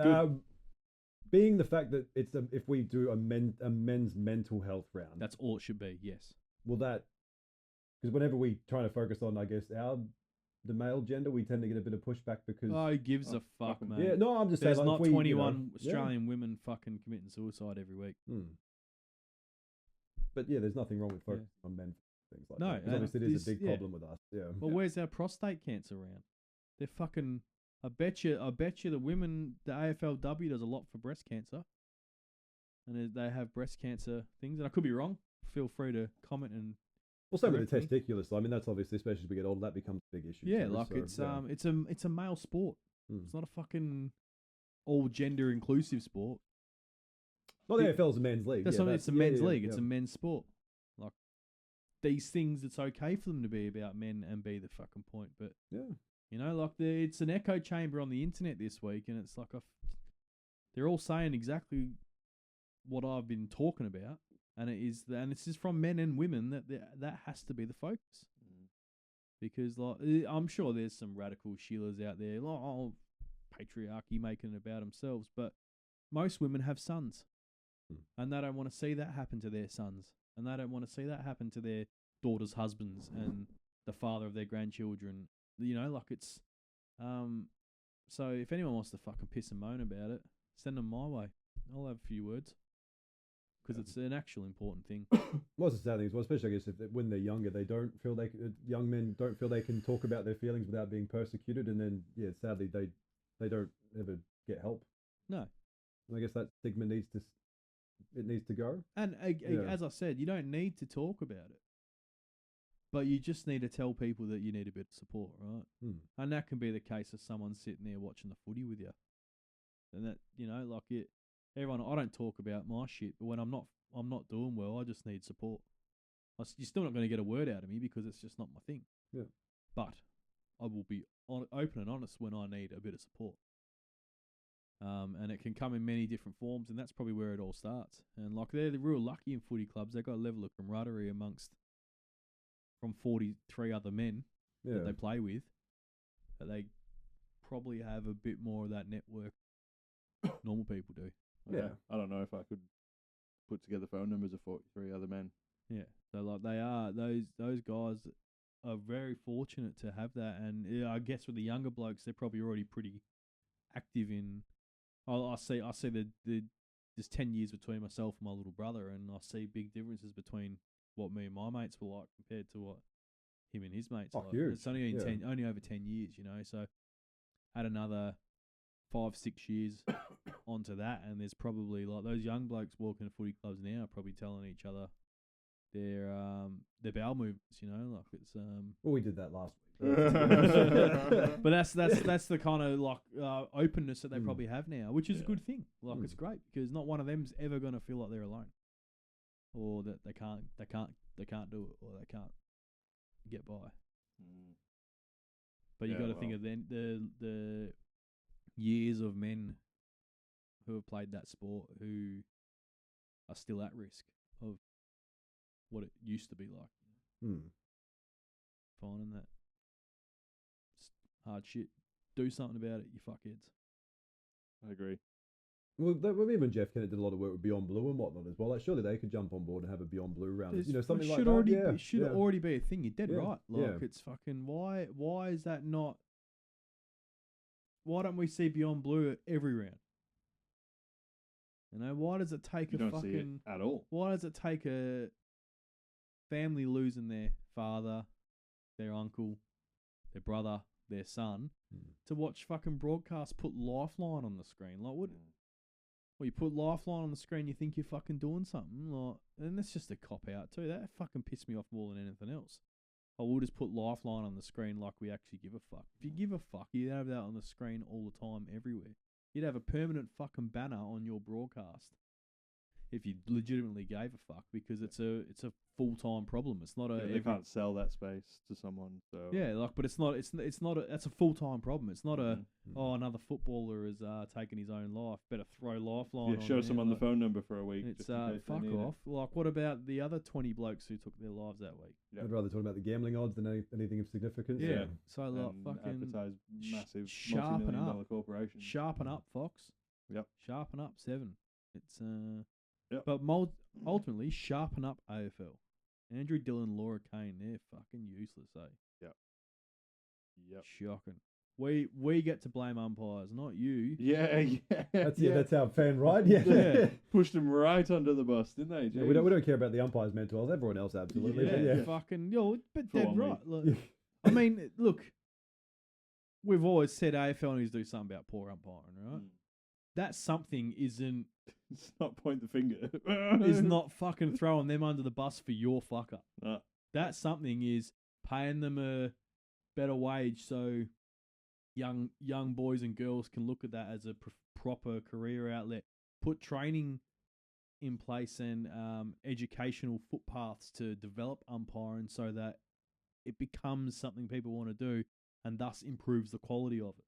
A: being the fact that it's if we do a men's mental health round?
C: That's all it should be. Yes.
A: Will that? Because whenever we try to focus on, I guess the male gender, we tend to get a bit of pushback because...
C: Oh, who gives a fuck, man?
A: Yeah, no, I'm just
C: saying...
A: There's
C: not 21 Australian women fucking committing suicide every week.
A: But yeah, there's nothing wrong with focusing on men, things like that.
C: No,
A: because obviously it is a big problem with us. Yeah.
C: Well, where's our prostate cancer round? They're fucking... I bet you the women, the AFLW does a lot for breast cancer. And they have breast cancer things. And I could be wrong. Feel free to comment and...
A: Well, same with the testicular side. I mean, that's obviously, especially as we get older, that becomes a big issue.
C: Yeah, like it's a male sport. It's not a fucking all gender inclusive sport.
A: Well, the AFL's a men's league.
C: It's a men's league. It's a men's sport. Like these things, it's okay for them to be about men and be the fucking point. But
A: Yeah.
C: you know, like it's an echo chamber on the internet this week, and it's like they're all saying exactly what I've been talking about, and this is from men and women that has to be the focus. Because like I'm sure there's some radical shillers out there, like patriarchy making it about themselves, but most women have sons, and they don't want to see that happen to their sons, and they don't want to see that happen to their daughters' husbands and the father of their grandchildren. You know, like it's so if anyone wants to fucking piss and moan about it, send them my way. I'll have a few words. Because it's an actual important thing.
A: What's the sad thing as well, especially I guess when they're younger, they don't feel young men don't feel they can talk about their feelings without being persecuted, and then sadly they don't ever get help.
C: No.
A: And I guess that stigma needs to go.
C: And as I said, you don't need to talk about it, but you just need to tell people that you need a bit of support, right? And that can be the case of someone sitting there watching the footy with you, and that like it. Everyone, I don't talk about my shit, but when I'm not doing well, I just need support. You're still not going to get a word out of me because it's just not my thing.
A: Yeah.
C: But I will be open and honest when I need a bit of support. And it can come in many different forms, and that's probably where it all starts. And like they're real lucky in footy clubs. They've got a level of camaraderie from 43 other men that they play with, that they probably have a bit more of that network normal people do.
A: Yeah.
B: I don't know if I could put together phone numbers of 43 other men.
C: Yeah. So like they are those guys are very fortunate to have that, and I guess with the younger blokes, they're probably already pretty active in. I see the there's 10 years between myself and my little brother, and I see big differences between what me and my mates were like compared to what him and his mates are like.
A: Huge.
C: It's only only over 10 years, So add another 5-6 years onto that, and there's probably like those young blokes walking to footy clubs now are probably telling each other their bowel movements, like it's
A: Well, we did that last
C: week. But that's the kind of like openness that they probably have now, which is a good thing. Like it's great because not one of them's ever going to feel like they're alone, or that they can't do it, or they can't get by. But you got to think of the years of men who have played that sport who are still at risk of what it used to be like. Finding that it's hard shit. Do something about it, you fuckheads.
B: I agree.
A: Well, even Jeff Kennett did a lot of work with Beyond Blue and whatnot as well. Like, surely they could jump on board and have a Beyond Blue round. Something like that.
C: It should already be a thing. You're dead right. Like, it's fucking why is that not? Why don't we see Beyond Blue at every round? Why does it take
B: see it at all?
C: Why does it take a family losing their father, their uncle, their brother, their son to watch fucking broadcast put Lifeline on the screen? Like what? Well, you put Lifeline on the screen, you think you're fucking doing something, like, and that's just a cop out too. That fucking pissed me off more than anything else. We'll just put Lifeline on the screen like we actually give a fuck. If you give a fuck, you'd have that on the screen all the time, everywhere. You'd have a permanent fucking banner on your broadcast if you legitimately gave a fuck, because it's a full-time problem. It's not
B: they can't sell that space to someone. So
C: but it's not that's a full-time problem. It's not another footballer has taken his own life. Better throw Lifeline.
B: Yeah, show someone the phone number for a week.
C: It's fuck off. Like, what about the other 20 blokes who took their lives that week?
A: Yep. I'd rather talk about the gambling odds than anything of significance.
C: Yeah. So like fucking
B: advertise massive
C: sharpen
B: multi-million-dollar corporations.
C: Sharpen up, Fox.
B: Yep.
C: Sharpen up 7. It's
B: Yep.
C: But ultimately sharpen up AFL. Andrew Dillon, Laura Kane, they're fucking useless, eh?
B: Yep.
C: Shocking. We get to blame umpires, not you.
B: Yeah.
A: That's our fan, right? Yeah.
B: Pushed them right under the bus, didn't they?
A: Yeah, we don't care about the umpires' mental health. Everyone else absolutely.
C: Yeah. Fucking but dead right. Look, I mean, look, we've always said AFL needs to do something about poor umpiring, right? That something isn't.
B: It's not point the finger.
C: Is not fucking throwing them under the bus for your fuck up. That something is paying them a better wage so young boys and girls can look at that as a proper career outlet. Put training in place and educational footpaths to develop umpiring so that it becomes something people want to do and thus improves the quality of it.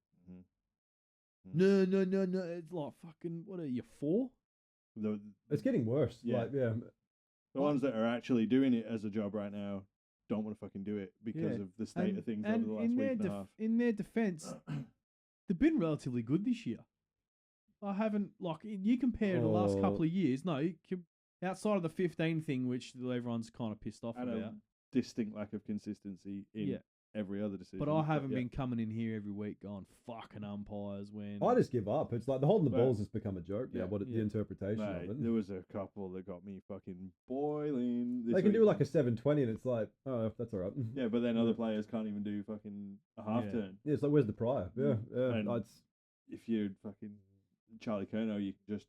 B: Mm-hmm.
C: No. It's like fucking, what are you, 4?
A: It's getting worse.
B: Yeah.
A: The
B: ones that are actually doing it as a job right now don't want to fucking do it because of the state of things over the last week and a half.
C: In their defence, they've been relatively good this year. I haven't, you compare the last couple of years, outside of the 15 thing, which everyone's kind of pissed off
B: and
C: about.
B: a distinct lack of consistency in every other decision.
C: But I haven't been coming in here every week going, fucking umpires when...
A: I just give up. It's like the holding the balls has become a joke.
B: Yeah.
A: The interpretation of it.
B: There was a couple that got me fucking boiling.
A: They can do like a 720 and it's like, oh, that's all right.
B: Yeah, but then other players can't even do fucking a half turn.
A: Yeah, it's like, where's the prior? Yeah.
B: And if you're fucking Charlie Curnow, you can just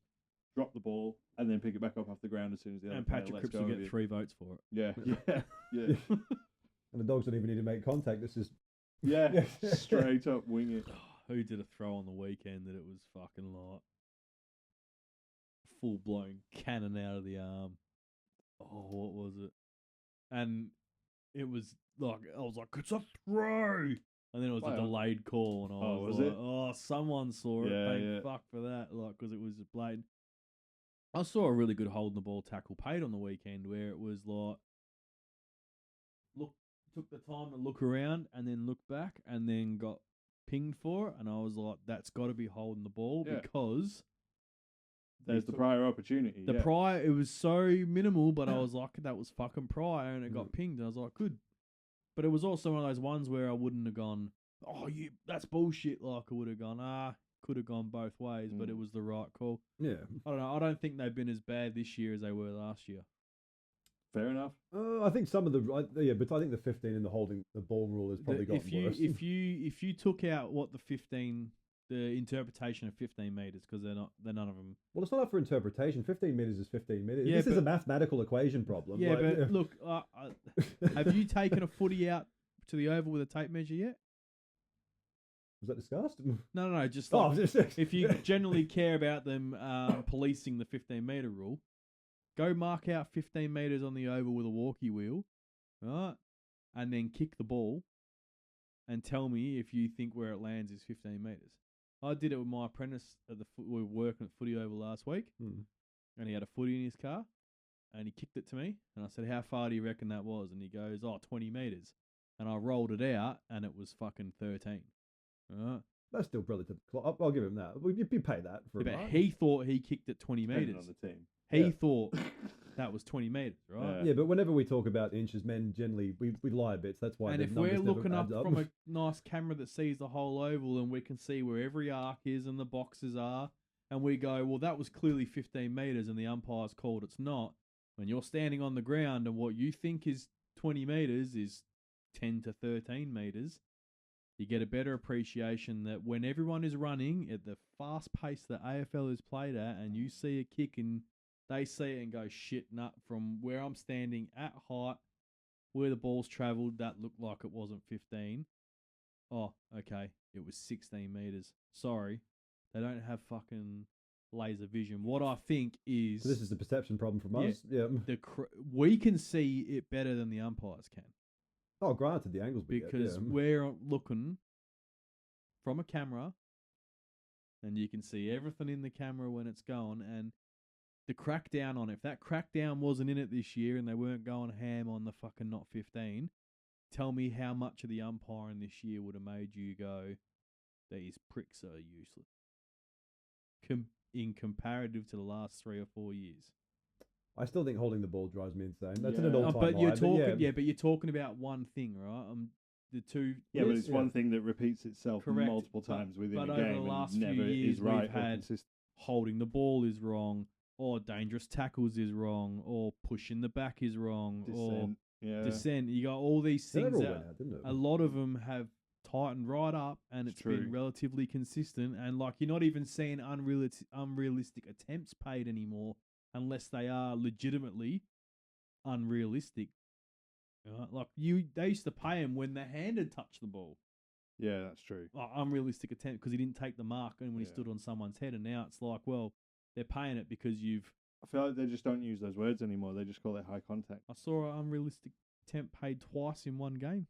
B: drop the ball and then pick it back up off the ground as soon as the other player
C: Patrick
B: lets
C: Cripps
B: go
C: will
B: of
C: get
B: it.
C: 3 votes for it.
B: Yeah.
A: And the dogs don't even need to make contact. This is
B: straight up wing it.
C: Who did a throw on the weekend that it was fucking like full blown cannon out of the arm? Oh, what was it? And it was like, I was like, it's a throw. And then it was a delayed call, and I was like, oh, someone saw it. Thank fuck for that, because it was blatant. I saw a really good holding the ball tackle paid on the weekend where it was like, took the time to look around and then look back and then got pinged for it, and I was like, that's got to be holding the ball because
B: there's the prior opportunity.
C: The prior, it was so minimal, but I was like, that was fucking prior, and it got pinged, and I was like, good. But it was also one of those ones where I wouldn't have gone, that's bullshit. Like I would have gone, could have gone both ways, but it was the right call.
A: Yeah.
C: I don't know. I don't think they've been as bad this year as they were last year.
B: Fair enough.
A: I think some of but I think the 15 and the holding the ball rule has probably gotten worse.
C: If you took out what the interpretation of 15 meters, because they're none of them.
A: Well, it's not up for interpretation. 15 meters is 15 meters.
C: Yeah,
A: this is a mathematical equation problem.
C: Yeah, look, have you taken a footy out to the oval with a tape measure yet?
A: Was that discussed?
C: No. Just if you generally care about them policing the 15-meter rule, go mark out 15 meters on the oval with a walkie wheel, right? And then kick the ball, and tell me if you think where it lands is 15 meters. I did it with my apprentice we were working at Footy Oval last week, and he had a footy in his car, and he kicked it to me, and I said, how far do you reckon that was? And he goes, 20 meters. And I rolled it out, and it was fucking 13. Right.
A: That's still relative. I'll give him that. You pay that for
C: but he thought he kicked it 20 meters.
B: On the team.
C: He thought that was 20 meters, right?
A: Yeah, but whenever we talk about inches, men generally we lie a bit. So that's why.
C: And if we're looking up from a nice camera that sees the whole oval, and we can see where every arc is and the boxes are, and we go, well, that was clearly 15 meters, and the umpire's called it's not. When you're standing on the ground and what you think is 20 meters is 10 to 13 meters, you get a better appreciation that when everyone is running at the fast pace that AFL is played at, and you see a kick and they see it and go, shit, nut, from where I'm standing at height, where the ball's travelled, that looked like it wasn't 15. Oh, okay, it was 16 meters. Sorry, they don't have fucking laser vision. What I think is...
A: So this is a perception problem from us? Yeah.
C: We can see it better than the umpires can.
A: Oh, granted, the angles
C: because we're looking from a camera, and you can see everything in the camera when it's going, and the crackdown on it. If that crackdown wasn't in it this year and they weren't going ham on the fucking not 15, tell me how much of the umpiring this year would have made you go, these pricks are useless. In comparative to the last 3 or 4 years.
A: I still think holding the ball drives me insane. That's an all-time
C: but you're
A: high,
C: talking, but you're talking about one thing, right? The two.
B: Yeah, but it's one thing that repeats itself multiple times within a game.
C: But over the last few years, we've had holding the ball is wrong, or dangerous tackles is wrong, or pushing the back is wrong, or descent. You got all these things that a lot of them have tightened right up, and it's been relatively consistent. And like, you're not even seeing unrealistic attempts paid anymore, unless they are legitimately unrealistic. Like they used to pay him when the hand had touched the ball.
B: Yeah, that's true.
C: Unrealistic attempt because he didn't take the mark and when he stood on someone's head. And now it's like, well, they're paying it because you've
B: I feel like they just don't use those words anymore. They just call it high contact.
C: I saw an unrealistic attempt paid twice in one game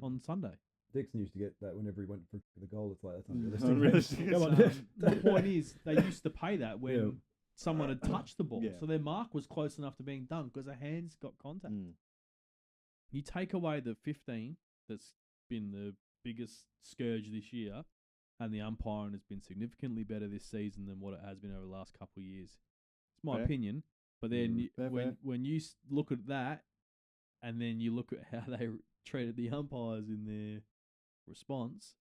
C: on Sunday.
A: Dixon used to get that whenever he went for the goal. It's like, that's
B: Unrealistic.
A: unrealistic. Come on.
C: The point is, they used to pay that when someone had touched the ball.
B: Yeah.
C: So their mark was close enough to being dunked because their hands got contact. You take away the 15 that's been the biggest scourge this year, and the umpiring has been significantly better this season than what it has been over the last couple of years. It's my opinion. But then when you look at that, and then you look at how they treated the umpires in their response,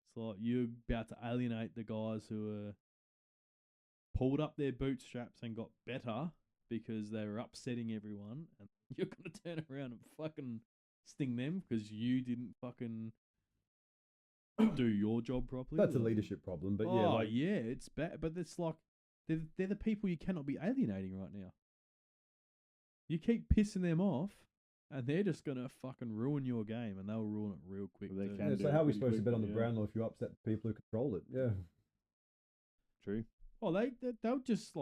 C: it's like you're about to alienate the guys who are pulled up their bootstraps and got better because they were upsetting everyone, and you're going to turn around and fucking sting them because you didn't fucking do your job properly.
A: That's a leadership problem, but
C: it's bad. But it's like they're the people you cannot be alienating right now. You keep pissing them off, and they're just gonna fucking ruin your game, and they'll ruin it real quick.
B: Well, they
C: too.
B: can
A: so how are we supposed to bet on the Brownlow if you upset the people who control it? Yeah.
B: True.
C: Oh, they'll just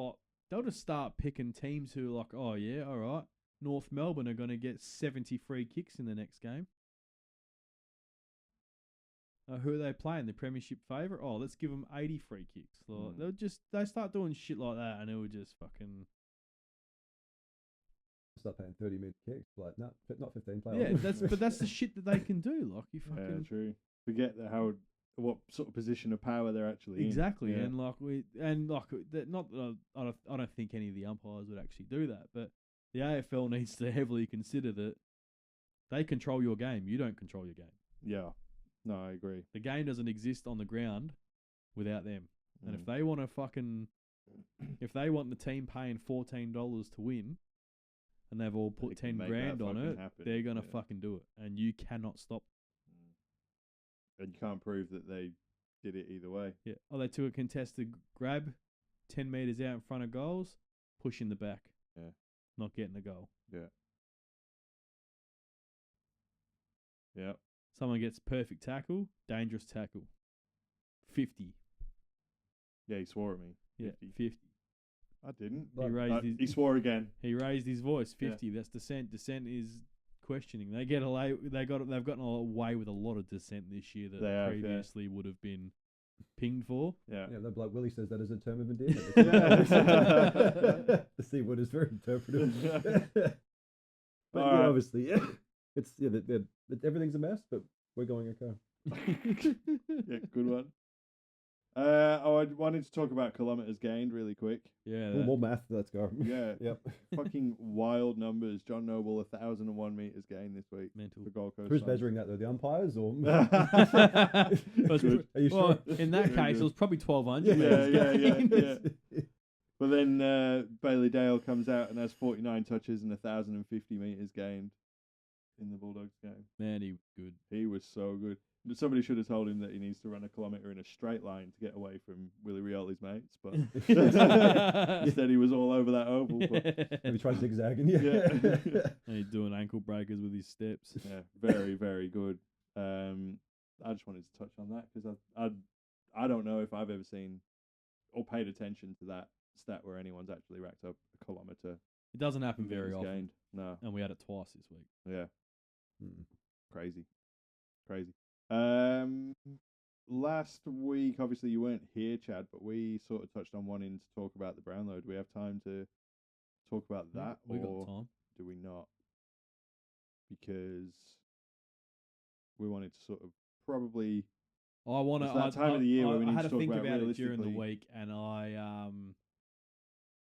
C: start picking teams who are like, oh yeah, all right, North Melbourne are gonna get 70 free kicks in the next game. Who are they playing? The premiership favourite? Oh, let's give them 80 free kicks. Like, they start doing shit like that, and it will just fucking
A: Start paying 30-minute kicks. Like, no, not 15. Play
C: yeah.
A: on.
C: That's the shit that they can do. Like you fucking
B: Yeah, true. Forget what sort of position of power they're actually
C: exactly,
B: in.
C: and not that I don't think any of the umpires would actually do that, but the AFL needs to heavily consider that they control your game. You don't control your game.
B: Yeah. No, I agree.
C: The game doesn't exist on the ground without them. And if they want the team paying $14 to win, and they've all put 10 grand on it, they're gonna fucking do it, and you cannot stop.
B: And you can't prove that they did it either way.
C: Yeah. Oh, they took a contested grab 10 metres out in front of goals, push in the back.
B: Yeah.
C: Not getting a goal.
B: Yeah. Yeah.
C: Someone gets perfect tackle, dangerous tackle. 50.
B: Yeah, he swore at me.
C: Yeah, 50.
B: I didn't.
C: He
B: swore again.
C: He raised his voice. 50. That's dissent. Dissent is questioning. They've gotten away with a lot of dissent this year that previously would have been pinged for.
B: Yeah.
A: Yeah, like Willie says that as a term of endearment. The C word is very interpretive. But obviously, it's everything's a mess, but we're going okay.
B: Yeah, good one. I wanted to talk about kilometres gained really quick.
C: Yeah.
A: More math, let's go.
B: Yeah.
A: Yep.
B: Fucking wild numbers. John Noble, 1,001 metres gained this week.
C: Mental.
B: For Gold Coast.
A: Who's measuring that though? The umpires or?
C: Are
A: you sure?
C: In that case, it was probably 1,200.
B: Yeah. But then Bailey Dale comes out and has 49 touches and 1,050 metres gained in the Bulldogs game.
C: Man, he was good.
B: He was so good. Somebody should have told him that he needs to run a kilometre in a straight line to get away from Willie Rioli's mates, but instead he was all over that oval. But
A: maybe try zigzagging.
B: Yeah.
C: And he's doing ankle breakers with his steps.
B: Yeah, very, very good. I just wanted to touch on that because I don't know if I've ever seen or paid attention to that stat where anyone's actually racked up a kilometre.
C: It doesn't happen very often.
B: Gained. No.
C: And we had it twice this week.
B: Yeah. Crazy. Last week, obviously you weren't here, Chad, but we sort of touched on wanting to talk about the Brownlow. Do we have time to talk about that,
C: We
B: or
C: got time.
B: do we not? Because we wanted to sort of probably.
C: I want to.
B: It's that time of the year where we need
C: I had
B: to
C: to
B: talk
C: think
B: about
C: it during the
B: realistically.
C: week, and I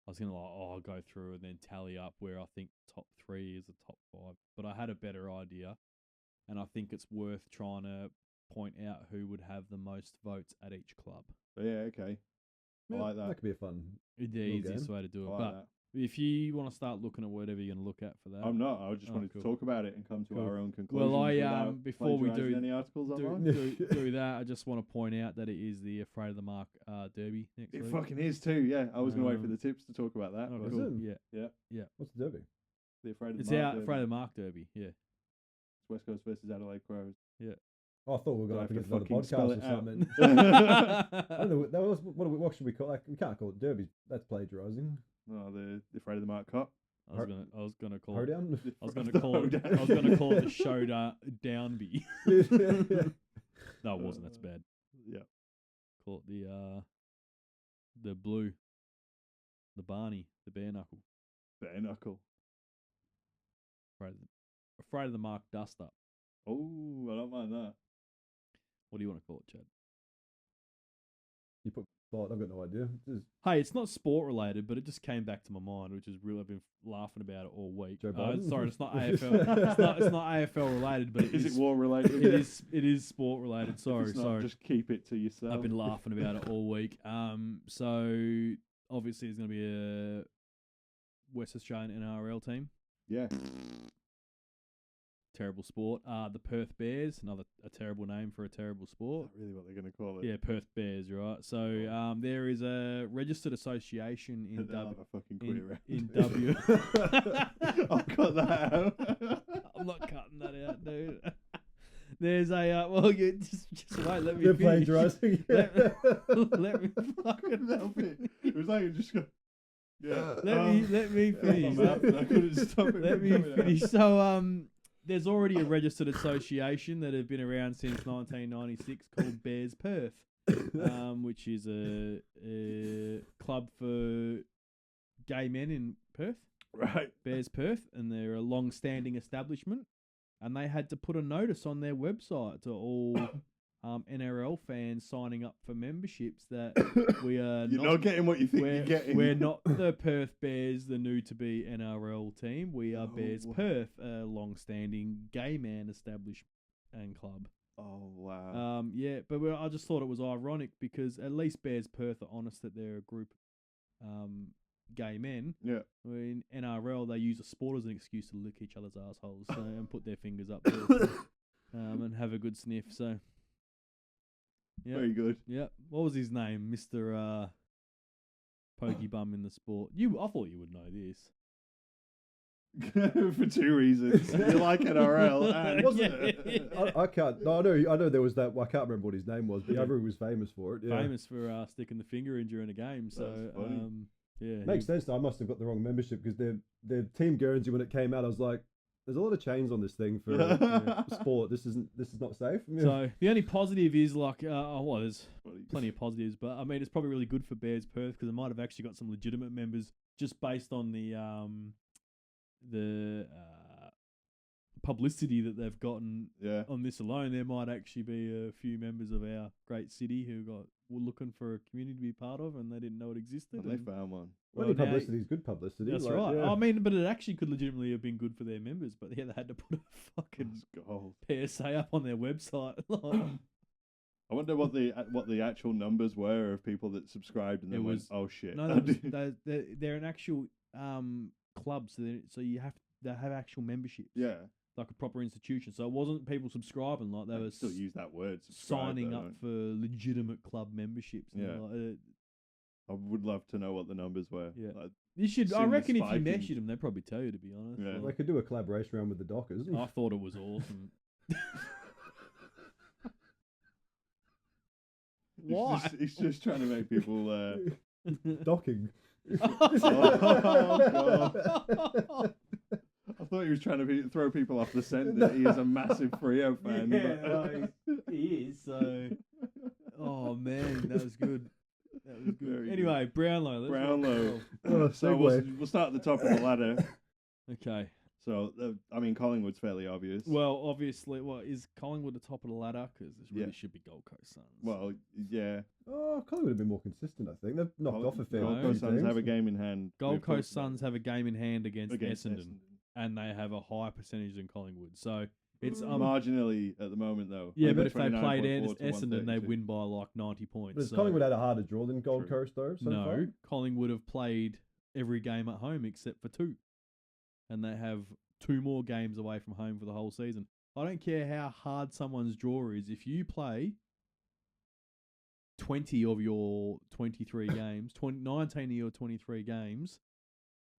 C: was gonna I'll go through and then tally up where I think top 3 is the top 5, but I had a better idea. And I think it's worth trying to point out who would have the most votes at each club.
B: Yeah, okay. I like that.
A: That could be a fun.
C: The easiest way to do it.
B: I like
C: But
B: that.
C: if you want to start looking at whatever you're going to look at for that.
B: I'm not. I just wanted
C: cool.
B: to talk about it and come to
C: Cool.
B: our own conclusions.
C: Well,
B: without
C: before we
B: plagiarising
C: do
B: any articles online.
C: do that, I just want to point out that it is the Afraid of the Mark Derby next
B: It
C: week.
B: fucking is too. Yeah, I was going to wait for the tips to talk about that.
C: Oh,
B: but
C: cool.
A: Is it?
C: Yeah.
A: What's the derby?
B: The Afraid of
C: It's
B: the Mark
C: out
B: Derby.
C: Afraid of the Mark Derby. Yeah.
B: It's West Coast versus Adelaide Crows.
A: Oh, I thought we were going to
B: Do I
A: have to
B: have
A: get
B: to fucking
A: another
B: spell
A: podcast
B: it
A: or
B: out?
A: something. I don't know. What should we call? Like, we can't call it derby. That's plagiarising.
B: Oh, the Friday the Mark Cop.
C: I was gonna call it.
A: Hoedown?
C: I was gonna call it. I was gonna call it the Showdownby. No, it wasn't. That's bad.
B: Yeah.
C: Call it the blue, the Barney, the bare knuckle.
B: Bare knuckle.
C: Afraid of the Mark dust up.
B: Oh, I don't mind that.
C: What do you want to call it, Chad?
A: You put sport. I've got no idea.
C: Hey, it's not sport related, but it just came back to my mind, which is real. I've been laughing about it all week.
A: Joe Biden?
C: Sorry, it's not AFL. it's not AFL related, but
B: Is it war related?
C: It is sport related. Sorry.
B: Just keep it to yourself.
C: I've been laughing about it all week. So obviously there's going to be a West Australian NRL team.
B: Yeah.
C: Terrible sport. The Perth Bears, a terrible name for a terrible sport.
B: Not really what they're going to call it.
C: Yeah, Perth Bears, right? So there is a registered association in W.
B: I'll cut that out.
C: I'm not cutting that out, dude. There's a well, you just wait. Let me
A: They're
C: finish.
A: plagiarizing.
C: Let me fucking
B: help it. It was like you just go. Yeah.
C: Let me finish.
B: I couldn't stop it.
C: Let me finish. So there's already a registered association that have been around since 1996 called Bears Perth, which is a club for gay men in Perth.
B: Right.
C: Bears Perth, and they're a long-standing establishment, and they had to put a notice on their website to all NRL fans signing up for memberships that we are
B: you're not getting what you think you're getting.
C: We're not the Perth Bears, the new to be NRL team. We are Bears Perth, a long-standing gay man establishment and club.
B: Oh wow.
C: Yeah, but I just thought it was ironic because at least Bears Perth are honest that they're a group gay men.
B: Yeah.
C: In NRL, they use a sport as an excuse to lick each other's assholes and put their fingers up there and have a good sniff. So. Yep.
B: Very good.
C: Yep. What was his name? Mr. Pokey Bum in the sport. I thought you would know
B: this. For two reasons. You like NRL and
A: I can't. No, I know there was that. I can't remember what his name was, but Avery was famous for it. Yeah.
C: Famous for sticking the finger in during a game. So yeah,
A: makes sense. I must have got the wrong membership because their Team Guernsey when it came out, I was like, there's a lot of chains on this thing for sport. This is not safe. Yeah.
C: So the only positive is there's plenty of positives, but I mean it's probably really good for Bears Perth because it might have actually got some legitimate members just based on the publicity that they've gotten on this alone. There might actually be a few members of our great city who were looking for a community to be part of, and they didn't know it existed.
B: And they found one.
A: Well, publicity is good publicity.
C: That's right. Yeah. I mean, but it actually could legitimately have been good for their members. But yeah, they had to put a fucking PSA up on their website.
B: I wonder what the actual numbers were of people that subscribed and then went, oh shit.
C: No, they're an actual club, so they have actual memberships.
B: Yeah.
C: Like a proper institution. So it wasn't people subscribing, like they were
B: still use that word,
C: signing up for legitimate club memberships.
B: Yeah. I would love to know what the numbers were.
C: Yeah. You should. I reckon if you measured them, they'd probably tell you, to be honest.
A: Yeah. Well, they could do a collaboration around with the Dockers.
C: I thought it was awesome. Why?
B: He's just trying to make people
A: docking.
B: Oh, God. I thought he was trying to throw people off the scent that he is a massive Freo fan.
C: Yeah, he is. So, oh man, that was good. That was good. Anyway, good. Brownlow.
B: So we'll start at the top of the ladder.
C: Okay.
B: So Collingwood's fairly obvious.
C: Well, obviously, is Collingwood the top of the ladder? Because this really should be Gold Coast Suns.
B: Well, yeah.
A: Oh, Collingwood have been more consistent. I think they've knocked off a fair.
B: Gold Coast Suns have a game in hand.
C: Gold Coast Suns have a game in hand against Essendon. And they have a higher percentage than Collingwood. So it's
B: marginally at the moment, though.
C: Yeah, but if they played Essendon, they win by like 90 points.
A: But has Collingwood had a harder draw than Gold Coast, though?
C: No, far? Collingwood have played every game at home except for 2. And they have 2 more games away from home for the whole season. I don't care how hard someone's draw is. If you play 20 of your 23 games, 19 of your 23 games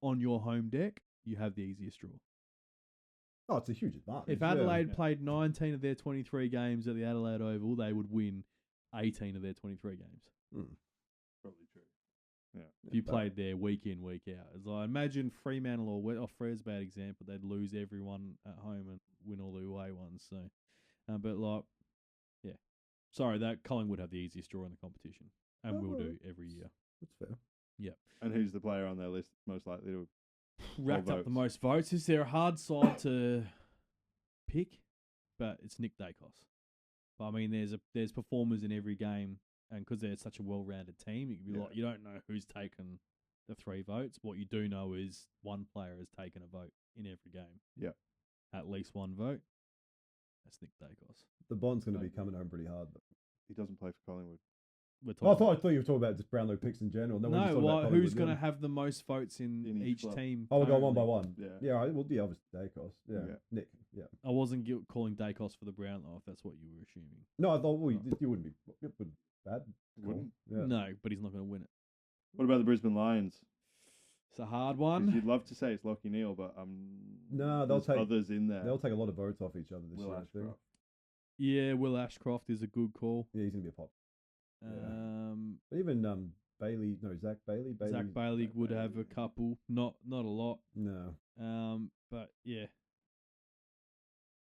C: on your home deck, you have the easiest draw.
A: Oh, it's a huge advantage.
C: If Adelaide played 19 of their 23 games at the Adelaide Oval, they would win 18 of their 23 games.
B: Probably true. Yeah.
C: If you played there week in, week out. It's like, imagine Fremantle or Frere's a bad example. They'd lose everyone at home and win all the away ones. So, but like, yeah. Sorry, that Collingwood have the easiest draw in the competition. And will do every year.
A: That's fair.
C: Yep.
B: And who's the player on their list most likely to
C: Racked up
B: votes?
C: the most votes? Is there a hard side to pick? But it's Nick Dacos. But I mean, there's performers in every game. And because they're such a well-rounded team, you can be like, you don't know who's taken the 3 votes. What you do know is one player has taken a vote in every game.
B: Yeah.
C: At least one vote. That's Nick Dacos.
A: The Bond's going to be coming home pretty hard. But...
B: He doesn't play for Collingwood.
A: I thought you were talking about just Brownlow picks in general.
C: Who's going to have the most votes in each team?
A: Oh, we'll go one by one.
B: Yeah.
A: Obviously Dacos. Yeah. Nick. Yeah.
C: I wasn't calling Dacos for the Brownlow, if that's what you were assuming.
A: No, I thought you wouldn't be bad.
B: Wouldn't.
A: Yeah.
C: No, but he's not going to win it.
B: What about the Brisbane Lions?
C: It's a hard one.
B: You'd love to say it's Lockie Neal, but
A: no,
B: they'll take others in there.
A: They'll take a lot of votes off each other this year.
B: Ashcroft.
C: Yeah, Will Ashcroft is a good call.
A: Yeah, he's going to be a pop. But even Zach Bailey.
C: Zach Bailey would have a couple, not a lot.
A: No.
C: But yeah,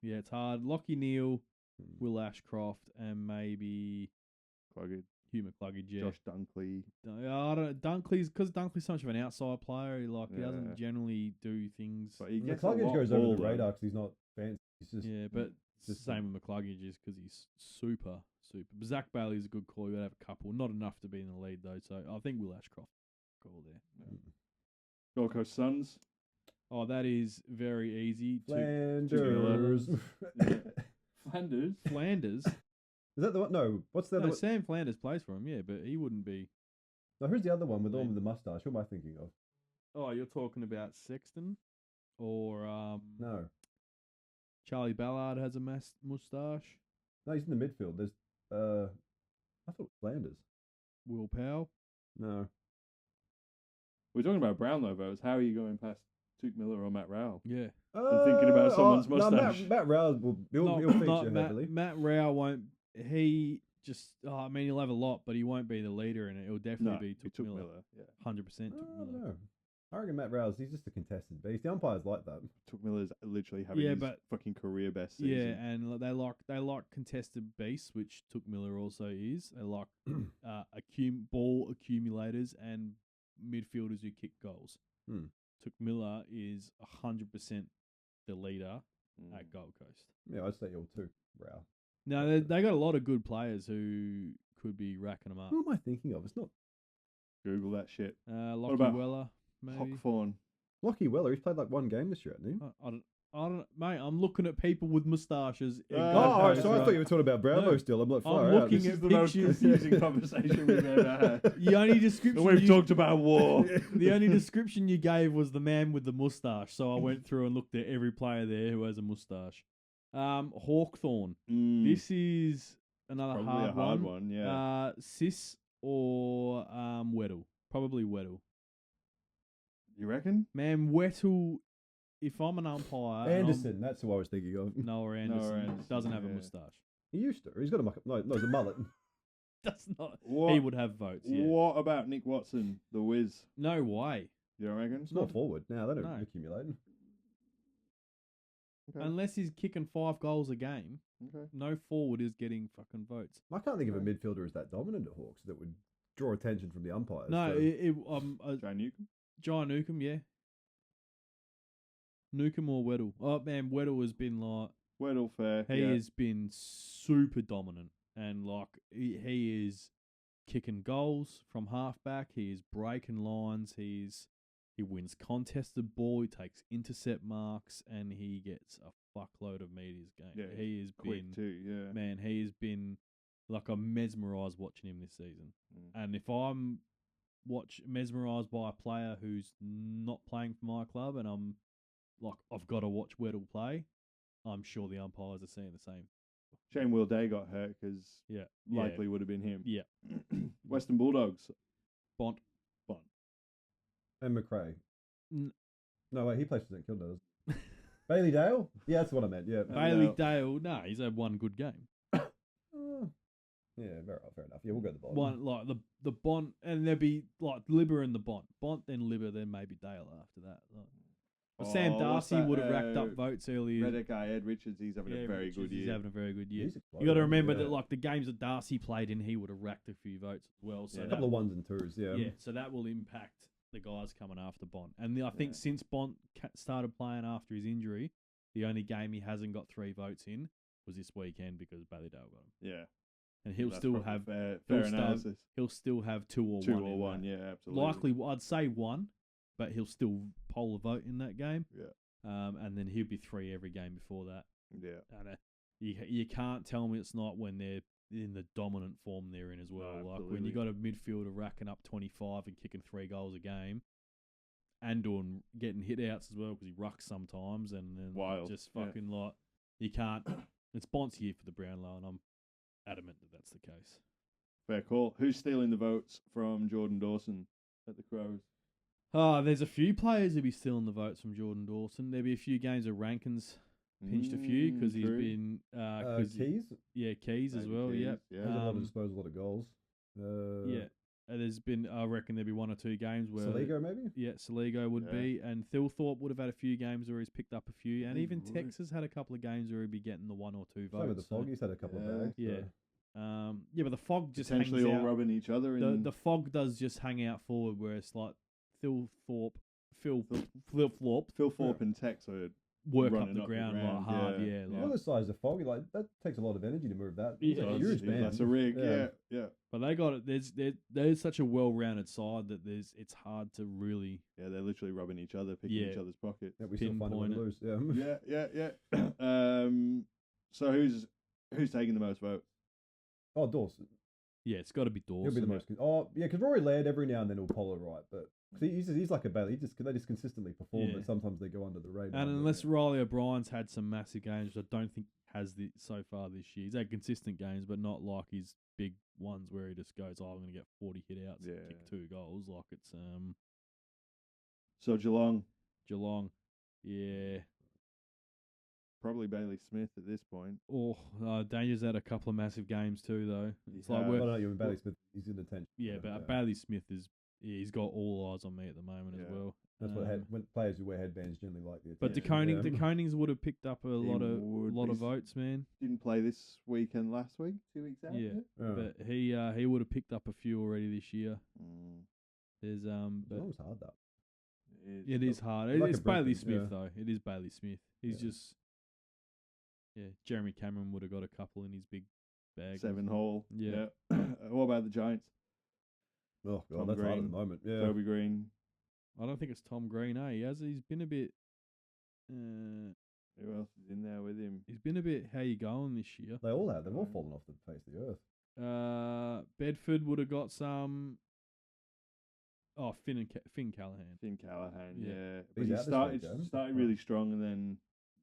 C: it's hard. Lockie Neal, Will Ashcroft, and maybe Hugh McCluggage. Yeah.
B: Josh Dunkley.
C: I don't know. Dunkley's because Dunkley's so much of an outside player. He doesn't generally do things.
B: But he gets
A: McCluggage goes over the radar because he's not fancy. He's just
C: but it's the same with McCluggage is because he's super. But Zach Bailey's a good call. You got to have a couple, not enough to be in the lead though. So I think Will Ashcroft call there.
B: Yeah. Gold Coast Suns.
C: Oh, that is very easy.
A: Flanders.
C: Flanders.
A: Is that the one? No. What's the other one?
C: Sam Flanders plays for him, yeah, but he wouldn't be.
A: No, who's the other one with the one with the mustache? Who am I thinking of?
C: Oh, you're talking about Sexton? Or,
A: No.
C: Charlie Ballard has a moustache.
A: No, he's in the midfield. There's, I thought Flanders.
C: Will Powell?
A: No.
B: We're talking about Brownlow votes. How are you going past Tuke Miller or Matt Rowell?
C: Yeah.
B: And thinking about someone's mustache.
A: No, Matt Rowell he'll feature heavily.
C: Matt Rowell won't. He just. I mean, he'll have a lot, but he won't be the leader in it. It'll definitely be Tuke Miller.
B: Yeah.
C: 100% Tuke Miller.
A: No. I reckon Matt Rowell's he's just a contested beast. The umpires like that.
B: Tuke Miller's literally having his fucking career best season.
C: Yeah, and they like contested beasts, which Tuke Miller also is. They like ball accumulators and midfielders who kick goals. Tuke Miller is 100% the leader at Gold Coast.
A: Yeah, I'd say all too, Rowell.
C: No, they got a lot of good players who could be racking them up.
A: Who am I thinking of? It's not
B: Google that shit.
C: Lockie Weller, maybe.
B: Hawthorne.
A: Lockie Weller. He's played like one game this year, hasn't he?
C: I don't, mate. I'm looking at people with moustaches.
A: So I thought you were talking about Brownlow still. I'm like,
C: I'm looking at
B: the most confusing conversation we've ever had.
C: The only description
B: we've talked about war.
C: The only description you gave was the man with the moustache. So I went through and looked at every player there who has a moustache. Hawthorne. This is another hard one.
B: Yeah.
C: Sis or Weddle. Probably Weddle.
B: You reckon?
C: Man, Weddle. If I'm an umpire,
A: Anderson. That's who I was thinking of.
C: Noah Anderson doesn't have a moustache.
A: He used to. He's got a it's a mullet.
C: That's not. He would have votes. Yeah.
B: What about Nick Watson, the Wiz?
C: No way.
B: You don't reckon?
A: It's not forward. Now they don't accumulate.
C: Okay. Unless he's kicking 5 goals a game, no forward is getting fucking votes.
A: I can't think of a midfielder as that dominant at Hawks that would draw attention from the umpires.
C: No,
B: John Newcomb?
C: John Newcomb, yeah. Newcomb or Weddle? Oh, man, Weddle has been like...
B: Weddle, fair.
C: He has been super dominant. And, like, he is kicking goals from halfback. He is breaking lines. He wins contested ball. He takes intercept marks. And he gets a fuckload of media's game.
B: Yeah,
C: he has
B: quick too, yeah.
C: Man, he has been... Like, I'm mesmerised watching him this season. And if I'm mesmerised by a player who's not playing for my club and I'm... Like, I've got to watch Weddle play. I'm sure the umpires are seeing the same.
B: Shane Will Day got hurt because likely would have been him.
C: Yeah.
B: Western Bulldogs.
C: Bont.
A: And McRae. No, wait, he plays for St Kilda, doesn't he? Bailey Dale? Yeah, that's what I meant, yeah.
C: Bailey Dale, no, he's had one good game.
A: Yeah, fair enough. Yeah, we'll go the Bont.
C: One like the Bont, and there'd be like Libba and the Bont, then Libba, then maybe Dale after that. Like. But Sam
B: what's
C: Darcy
B: that,
C: would have racked up votes earlier.
B: Ed Richards, he's having a very good year.
C: He's having a very good year.
A: He's
C: You got to remember
A: yeah.
C: that like the games that Darcy played in, he would have racked a few votes as well. So
A: a couple of ones and twos, yeah.
C: Yeah, so that will impact the guys coming after Bont. And I think since Bont started playing after his injury, the only game he hasn't got 3 votes in was this weekend because Ballydale got him.
B: Yeah.
C: And he'll
B: That's
C: still have
B: fair
C: he'll
B: analysis.
C: He'll still have 2 or 1.
B: 2 or 1, yeah, absolutely.
C: Likely, I'd say 1, but he'll still poll a vote in that game.
B: Yeah.
C: And then he'll be 3 every game before that.
B: Yeah.
C: And you can't tell me it's not when they're in the dominant form they're in as well.
B: No,
C: like when you got a midfielder racking up 25 and kicking 3 goals a game, and getting hit outs as well because he rucks sometimes, and then
B: Wild.
C: Just fucking like you can't. It's Bont's year for the Brownlow, and I'm adamant that that's the case.
B: Fair call. Who's stealing the votes from Jordan Dawson at the Crows?
C: There's a few players who'll be stealing the votes from Jordan Dawson. There'll be a few games of Rankins pinched a few because he's been
A: Keys.
C: Yeah, Keys as well.
B: Keys,
C: Yep.
B: yeah.
A: There's a lot of disposal, a lot of goals.
C: Yeah. There's been, I reckon there'll be 1 or 2 games where
A: Saligo maybe.
C: Yeah, Saligo would be, and Thilthorpe would have had a few games where he's picked up a few, and even Tex has had a couple of games where he'd be getting the 1 or 2 votes.
A: Same with the Fog, he's had a couple of bags.
C: Yeah.
A: So.
C: Yeah, but the Fog just
B: Potentially
C: hangs
B: all
C: out.
B: rubbing each other.
C: The Fog does just hang out forward, where it's like Thilthorpe,
B: Thilthorpe and Tex are
C: work up
B: running
C: the ground like hard. Yeah,
A: The other side's the Foggy, like that takes a lot of energy to move that.
C: Yeah.
A: It's a huge band.
B: That's a rig. Yeah.
C: But they got it. There's such a well-rounded side that it's hard to really.
B: Yeah, they're literally rubbing each other, picking each other's pockets.
A: Yeah, we still find a way to lose.
B: Yeah. So who's taking the most votes?
A: Oh, Dawson.
C: Yeah, it's got to be Dawson.
A: He'll be the most. Oh, yeah, because Rory Laird every now and then will poll it right, but he's like a Bailey. They just consistently perform, but sometimes they go under the radar.
C: And unless Riley O'Brien's had some massive games, which I don't think has so far this year. He's had consistent games, but not like his big ones where he just goes, "Oh, I'm going to get 40 hit outs, and kick 2 goals." Like it's
B: So Geelong,
C: yeah.
B: probably Bailey Smith at this point.
C: Oh, Danger's had a couple of massive games too, though. It's
B: Yeah.
C: like
A: I don't know, you're Bailey Smith. He's in attention.
C: yeah, but Bailey Smith he's got all eyes on me at the moment as well.
A: That's when players who wear headbands generally like the attention.
C: But the Konings would have picked up a lot of votes, man.
B: Didn't play this weekend last week, 2 weeks out.
C: Yeah. But he would have picked up a few already this year. There's
A: That was hard though.
C: It is hard.
A: Like
C: It's
A: a
C: Bailey
A: Brisbane,
C: Smith though. It is Bailey Smith. He's just Jeremy Cameron would have got a couple in his big bag.
B: 7 hole.
C: Yeah.
B: What about the Giants?
A: Oh god,
B: Tom
A: that's hard at
B: Green,
A: the moment. Yeah.
B: Toby Green.
C: I don't think it's Tom Green. He's been a bit.
B: Who else is in there with him?
C: He's been a bit. How you going this year?
A: They all have. They've all fallen off the face of the earth.
C: Bedford would have got some. Oh, Finn Callahan.
B: Finn Callahan,
C: Yeah.
B: But
A: He's
B: he
A: out this
B: started
A: week, Joe.
B: started really strong and then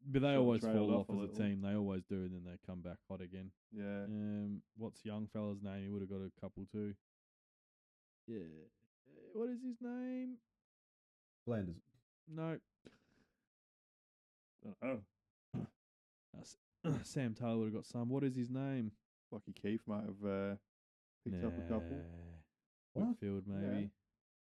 C: But they
B: sort of
C: always
B: trailed
C: fall
B: off
C: off
B: a
C: as a
B: little.
C: team. They always do, and then they come back hot again.
B: yeah.
C: What's young fella's name? He would have got a couple too. Yeah. What is his name?
A: Flanders.
C: No.
B: Oh,
C: Sam Taylor would have got some. What is his name?
B: Lucky Keith might have picked up a couple.
A: What?
C: Whitfield, maybe.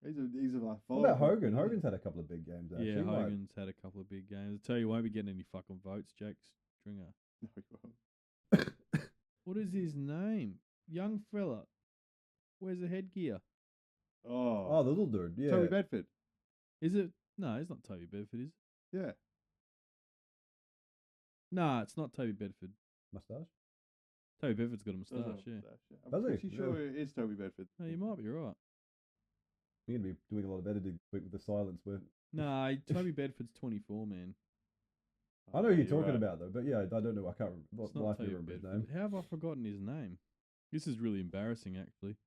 B: He's a like.
A: What about Hogan? Hogan's had a couple of big games actually.
C: Yeah,
A: Like,
C: Hogan's had a couple of big games. I tell you, won't be getting any fucking votes, Jake Stringer.
B: No, he won't.
C: What is his name? Young fella. Where's the headgear?
B: Oh,
A: the little dude. Yeah.
B: Toby Bedford.
C: Is it? No, it's not Toby Bedford, is it?
B: Yeah.
C: No, it's not Toby Bedford.
A: Mustache.
C: Toby Bedford's got a
B: Does have
C: moustache,
B: a
C: yeah.
B: moustache, yeah. I'm
A: Does he?
B: pretty sure it is Toby Bedford.
C: No, you might be right.
A: You're gonna be doing a lot of editing with the silence. Where
C: No, Toby Bedford's 24, man.
A: I know who you're
B: You're
A: talking
B: right.
A: about though, but yeah, I don't know. I can't
C: It's
A: remember.
C: not
A: Life
C: Toby
A: remember his
C: Bedford.
A: name.
C: How have I forgotten his name? This is really embarrassing, actually.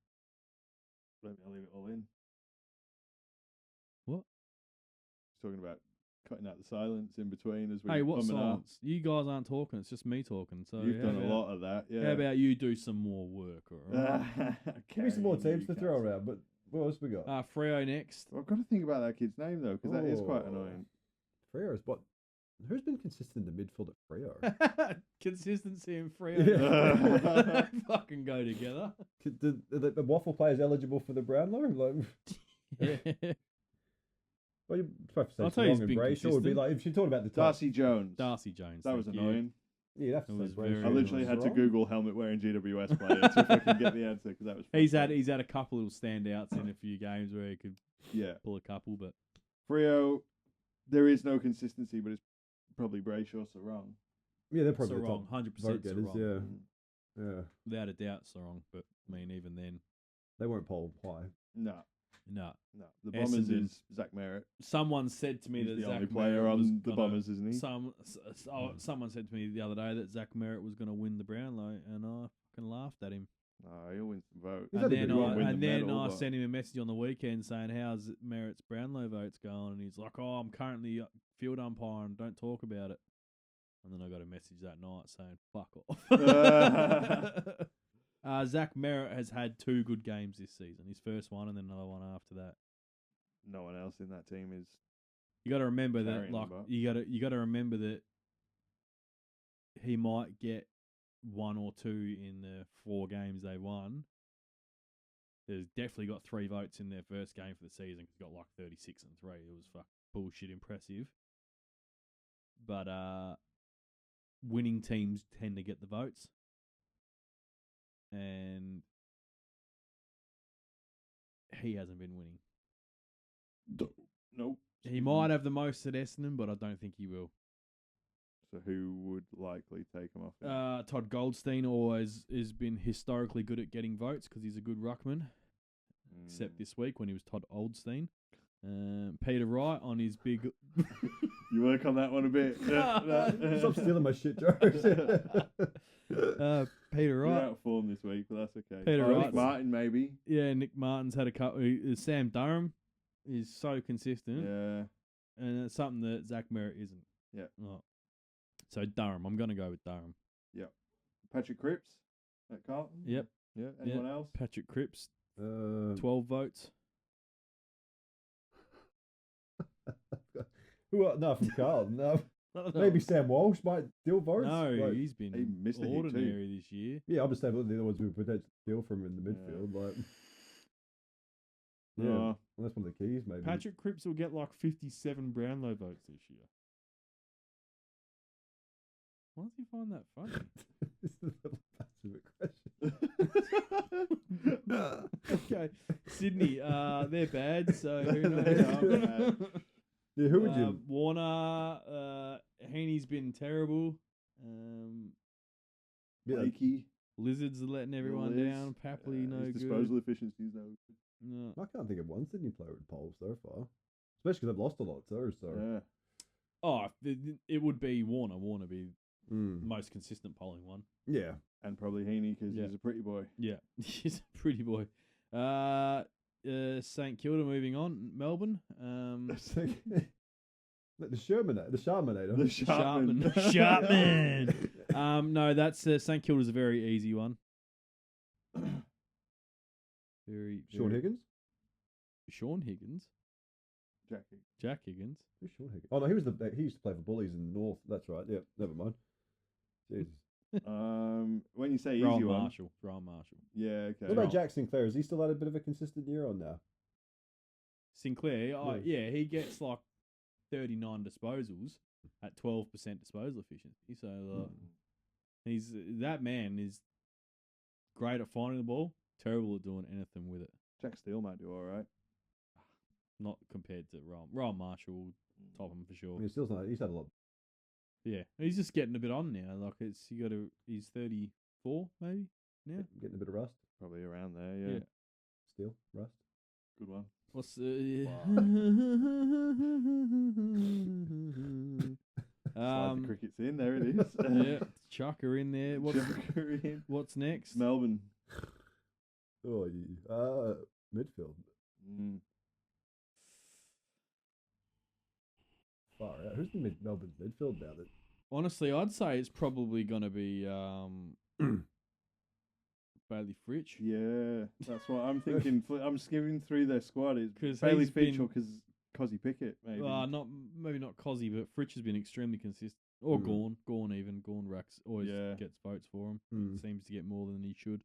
B: Let me I'll leave it all in.
C: What?
B: He's talking about cutting out the silence in between as we.
C: Hey, what
B: um and ah.
C: silence? You guys aren't talking. It's just me talking. So
B: You've
C: how
B: done a
C: about-
B: lot of that. Yeah.
C: How about you do some more work? All right.
A: Give me some more teams to throw around. But what else we got?
C: Freo next.
B: I've got to think about that kid's name though, because that is quite
A: Oh.
B: annoying.
A: Freo is what? Who's been consistent in the midfield at Freo?
C: Consistency and free.
B: Yeah.
C: Fucking go together.
A: The waffle players eligible for the Brownlow? Like,
C: Yeah.
A: well, you have to say
C: I'll tell you
A: Sarong
C: he's
A: and
C: been
A: Brayshaw would be
C: consistent.
A: like if you talk about the top.
B: Darcy Jones.
C: Darcy Jones.
B: That was
C: thank you.
B: annoying.
A: Yeah, you'd have to
C: It
A: say
C: was
A: Brayshaw.
C: very
B: I literally
A: and
B: had to
A: Sarong.
B: Google helmet wearing GWS player to fucking get the answer because that was.
C: He's
B: frustrating.
C: had a couple little standouts in a few games where he could
B: Yeah.
C: pull a couple, but
B: Freo, there is no consistency, but it's probably Brayshaw Sarong.
A: Yeah, they're probably
C: Sarong,
A: the top
C: 100%
A: vote getters.
C: Sarong.
A: Yeah, yeah.
C: Without a doubt, Sarong. But I mean, even then,
A: They won't poll high.
B: No,
C: no.
B: no. The Bombers
C: Essendon.
B: is Zach Merritt.
C: Someone said to me
B: He's
C: that
B: the
C: Zach
B: only player
C: Merritt was
B: on the
C: gonna-
B: Bombers, isn't he?
C: Someone said to me the other day that Zach Merritt was going to win the Brownlow, and I fucking laughed at him.
B: No, he'll win some votes.
A: He's
C: And
A: had a
C: then
A: good
C: I,
A: run. Win
C: and
B: the
C: then
B: medal,
C: I
B: but-
C: sent him a message on the weekend saying, "How's Merritt's Brownlow votes going?" And he's like, "Oh, I'm currently field umpiring. Don't talk about it." And then I got a message that night saying, "Fuck off." Zach Merritt has had 2 good games this season. His first one and then another one after that.
B: No one else in that team is.
C: You got to remember that,
B: Carrying
C: like,
B: them up.
C: you got to remember that he might get 1 or 2 in the 4 games they won. There's definitely got 3 votes in their first game for the season. He's got like 36 and 3. It was fuck bullshit impressive. But winning teams tend to get the votes, and he hasn't been winning.
B: Nope.
C: He might have the most at Essendon, but I don't think he will.
B: So who would likely take him off?
C: Todd Goldstein always has been historically good at getting votes because he's a good ruckman, except this week when he was Todd Oldstein. Peter Wright on his big...
B: You work on that one a bit.
A: Stop stealing my shit, jokes.
C: Peter
B: You're
C: Wright.
B: out of form this week, but that's okay.
C: Peter
B: Nick
C: Wright's-
B: Martin, maybe.
C: Yeah, Nick Martin's had a couple. Sam Durham is so consistent,
B: Yeah.
C: and it's something that Zach Merritt isn't.
B: Yeah.
C: Oh. So Durham, I'm going to go with Durham.
B: Patrick Cripps at Carlton.
C: Yep.
B: Yeah. Anyone else?
C: Patrick Cripps,
A: 12.
C: 12 votes.
A: Who? No, from Carlton. No, maybe Sam Walsh might steal votes.
C: No,
A: Like,
C: he's been
B: he missed a hit too.
C: ordinary this year.
A: yeah, I'm just saying the other ones we would potentially steal from in the midfield. Like, yeah,
B: Uh,
A: well, that's one of the keys, maybe.
C: Patrick Cripps will get like 57 Brownlow votes this year. Why does he find that funny?
A: This is a passive question.
C: Okay, Sydney, they're bad, so who knows?
B: They are bad.
A: Yeah, who would you?
C: Warner, Heaney's been terrible.
A: Yeah,
B: Blakey.
C: Lizards are letting everyone
B: Liz.
C: down. Papley, no
B: his
C: good.
B: disposal efficiency is no good.
C: No.
A: I can't think of one Sydney player with polls so far, especially because they've lost a lot too. So,
B: Yeah.
C: Oh, it would be Warner. Warner be
A: Mm.
C: the most consistent polling one.
A: Yeah.
B: And probably Heaney because
C: Yeah.
B: he's a pretty boy.
C: Yeah, he's a pretty boy. St Kilda moving on. Melbourne.
A: Like the Shermanator, the Sharmanator.
B: The Sharpman.
C: Sharpman. No, that's St Kilda's a very easy one. Very
A: Sean
C: very-
A: Higgins.
C: Sean Higgins.
B: Jackie.
C: Jack Higgins.
A: Who's Sean Higgins? Oh no, he used to play for Bullies in North. That's right. Yeah, never mind. Jesus.
B: When you say easy
C: Ryan
B: one.
C: Marshall. Ryan Marshall.
B: Yeah, okay.
A: What about Jack Sinclair? Has he still had a bit of a consistent year on now?
C: Sinclair. Oh,
A: Yeah.
C: yeah, he gets like 39 disposals at 12% disposal efficiency. So he's that man is great at finding the ball, terrible at doing anything with it.
B: Jack Steele might do all right.
C: Not compared to Ryan Marshall, will top him for
A: I
C: sure.
A: mean, he's had a lot.
C: Yeah, he's just getting a bit on now. Like he's 34 maybe now.
A: Getting a bit of rust.
B: Probably around there, yeah.
C: Yeah.
A: Still rust.
B: Good one.
C: What's
B: Slide the crickets in, there it is.
C: yeah, chuck her in there.
B: Chucker in.
C: What's next?
B: Melbourne.
A: Oh, midfield. Far out. Who's the Melbourne's midfield now? That
C: Honestly, I'd say it's probably going to be Bailey Fritsch.
B: Yeah, that's what I'm thinking. I'm skimming through their squad. Is
C: 'Cause
B: Bailey
C: he's been-
B: Fitchell because Cozzy Pickett, maybe.
C: Maybe not Cozzy, but Fritsch has been extremely consistent. Or Gorn even. Gorn racks always gets votes for him. Seems to get more than he should.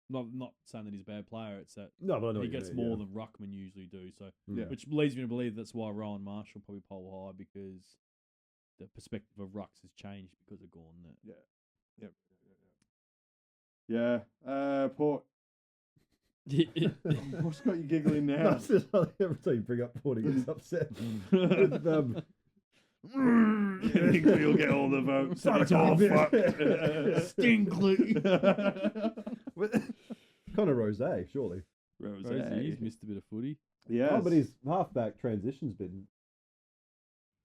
C: Not saying that he's a bad player. It's that
A: but I know
C: he
A: what you
C: gets
A: mean,
C: more than Ruckman usually do. So,
B: Yeah.
C: which leads me to believe that's why Rowan Marshall probably poll high, because the perspective of Rucks has changed because of Gorn.
B: Yeah. Port. What's got you giggling now?
A: No, it's just like every time you bring up Port, he gets upset. With,
B: You'll get all the votes. It's all fucked.
C: Stinkley.
A: Kind of Rose, surely.
C: He's missed a bit of footy.
B: Yeah.
A: Oh, but his halfback transition's been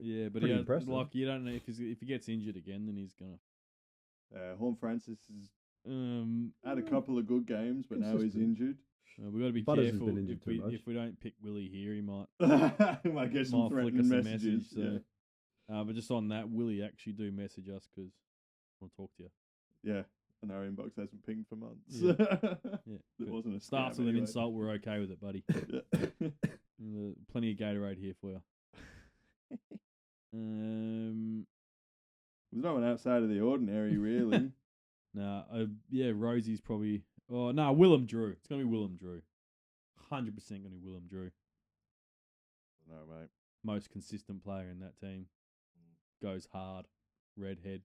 C: Yeah, but
A: pretty impressive.
C: like, you don't know if he gets injured again, then he's gonna.
B: Horn Francis has had a couple of good games, but now he's
A: Consistent.
B: injured.
C: We got to be
A: Butters has
C: careful
A: been injured too much.
C: if we don't pick Willie here, he might
B: Might get some
C: flick
B: threatening
C: us a
B: messages.
C: message. So, but just on that, Willie actually do message us because I want to talk to you.
B: Yeah, and our inbox hasn't pinged for months.
C: Yeah.
B: It wasn't a scam
C: Starts with an
B: anyway.
C: insult. We're okay with it, buddy. Plenty of Gatorade here for you.
B: There's no one outside of the ordinary, really.
C: Rosie's probably. Oh no, Willem Drew. It's gonna be Willem Drew. 100% gonna be Willem Drew.
B: No, mate.
C: Most consistent player in that team. Goes hard. Redhead.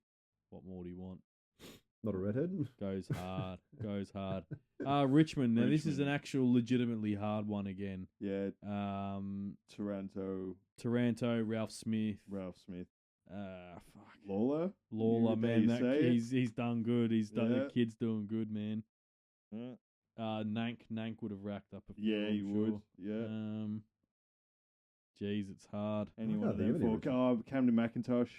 C: What more do you want?
A: not a redhead.
C: Goes hard. Richmond. Now this is an actual legitimately hard one again.
B: Yeah.
C: Taranto, Ralph Smith.
B: Fuck. Lawler,
C: man. He's done good. The kid's doing good, man.
B: Yeah.
C: Nank would have racked up a few.
B: Yeah, he would. Yeah.
C: Geez, it's hard.
B: Anyone of them for Camden McIntosh.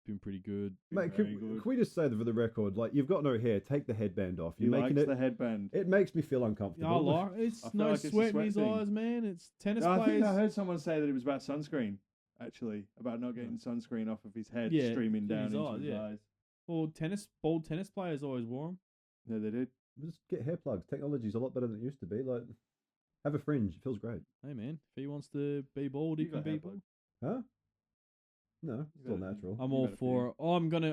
C: Been pretty good.
A: Mate, can we just say that for the record, like, you've got no hair, take the headband off.
B: He likes the headband.
A: It makes me feel uncomfortable.
C: It's no sweat in his eyes, man. It's tennis players.
B: I think I heard someone say that it was about sunscreen, actually, about not getting sunscreen off of his head streaming down into his eyes.
C: Well, bald tennis players always wore them.
B: Yeah, they did.
A: Just get hair plugs. Technology's a lot better than it used to be. Like, have a fringe. It feels great.
C: Hey, man, if he wants to be bald, he can be bald.
A: Huh? No, still natural.
C: I'm all for it. I'm gonna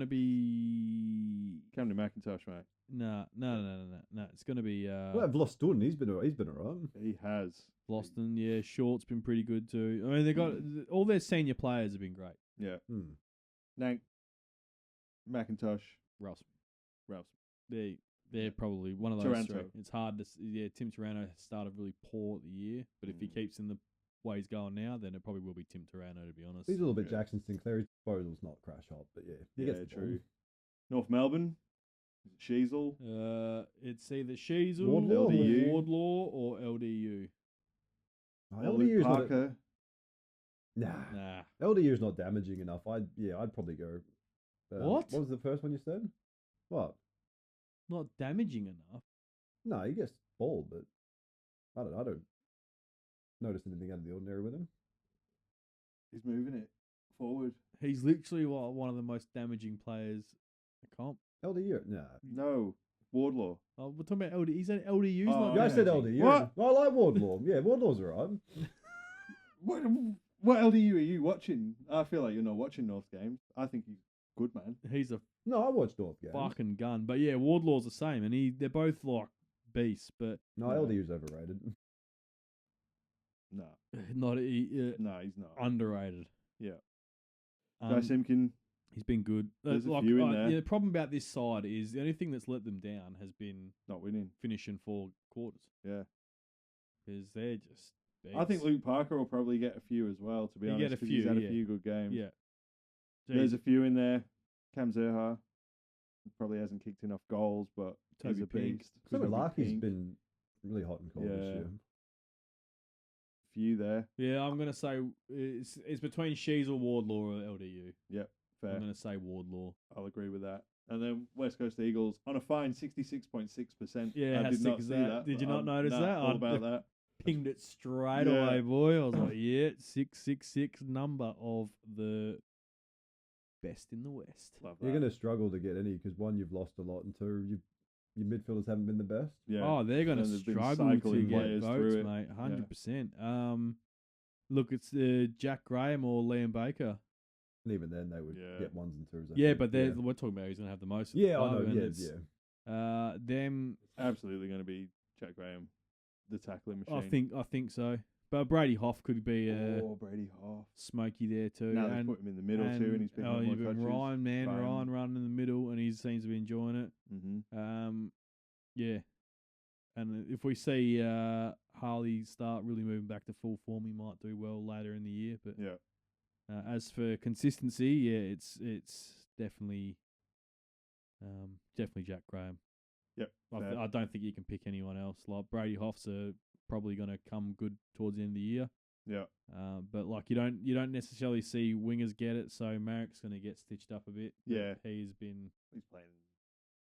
C: be
B: Camden McIntosh, mate.
C: No. It's gonna be
A: Well, Vloston, he's been alright.
B: He has.
C: Vloston, yeah. Short's been pretty good too. I mean, they got all their senior players have been great.
B: Yeah. Nank, McIntosh,
C: Ralph.
B: They're
C: probably one of those
B: Taranto.
C: three. It's hard to. Yeah, Tim Taranto started really poor the year, but if he keeps in the way he's going now, then it probably will be Tim Taranto, to be honest.
A: He's a little bit Jackson Sinclair. His disposal's not crash hot, but yeah. He gets the
B: true. North Melbourne, Sheasel.
C: It's either Sheasel,
B: Wardlaw,
C: or LDU.
A: LDU's
B: Parker.
A: Nah. LDU's not damaging enough. I'd probably go.
C: What?
A: What was the first one you said? What?
C: Not damaging enough.
A: No, he gets bald, but I don't notice anything out of the ordinary with him.
B: He's moving it forward.
C: He's literally one of the most damaging players at comp.
A: LDU? Nah.
B: No. Wardlaw.
C: Oh, we're talking about LDU. He said LDU's not
A: I said
C: damaging.
A: LDU.
B: What?
A: I like Wardlaw. Yeah, Wardlaw's alright.
B: What LDU are you watching? I feel like you're not watching North games. I think he's good, man.
C: He's a
A: No, I watched North games.
C: fucking gun. But yeah, Wardlaw's the same, and they're both like beasts. But
A: No, LDU's overrated.
B: No.
C: No, he's not.
B: Underrated. Yeah.
C: Um,
B: Guy Simkin.
C: He's been good.
B: There's a few in there.
C: Yeah, the problem about this side is the only thing that's let them down has been
B: not winning,
C: finishing 4 quarters.
B: Yeah.
C: Because they're just beasts.
B: I think Luke Parker will probably get a few as well, to be honest.
C: Get a few,
B: he's had a few good games.
C: Yeah.
B: There's a few in there. Cam Zerha probably hasn't kicked enough goals, but he's a beast.
A: Larky's been really hot and cold this year.
B: Few there.
C: Yeah, I'm going to say it's between Sheasel, Wardlaw, or LDU.
B: Yep, fair.
C: I'm going to say Wardlaw.
B: I'll agree with that. And then West Coast Eagles on a fine 66.6%.
C: Yeah,
B: I did not see that.
C: Did you not notice that?
B: All about that.
C: Pinged it straight away, boy. I was like, yeah, 666 number of the best in the West.
B: Love that.
A: You're going to struggle to get any because 1, you've lost a lot, and 2, your midfielders haven't been the best.
B: Yeah.
C: Oh, they're going to
B: And there's been
C: struggle to
B: cycling
C: get
B: players
C: votes,
B: through it.
C: mate. 100%. Look, it's Jack Graham or Liam Baker.
A: And even then, they would
B: Yeah.
A: get 1s and 2s. I
C: Yeah,
A: think.
C: but we're talking about who's going to have the most.
A: Yeah, I
C: though,
A: know.
C: and
A: Yeah,
C: it's,
A: yeah.
C: Them,
B: Absolutely going to be Jack Graham, the tackling machine.
C: I think so. But Brady Hoff could be
B: Brady Hoff.
C: smoky there too.
B: Now they've put him in the middle too, and he's picking up more
C: you've got
B: touches.
C: Ryan running in the middle, and he seems to be enjoying it.
B: Mm-hmm.
C: Yeah. And if we see Harley start really moving back to full form, he might do well later in the year. But
B: Yeah.
C: as for consistency, yeah, it's definitely Jack Graham.
B: Yep.
C: I don't think you can pick anyone else. Like Brady Hoffs are probably going to come good towards the end of the year.
B: Yeah.
C: But like you don't necessarily see wingers get it, so Marrick's going to get stitched up a bit.
B: Yeah.
C: He's been
B: He's playing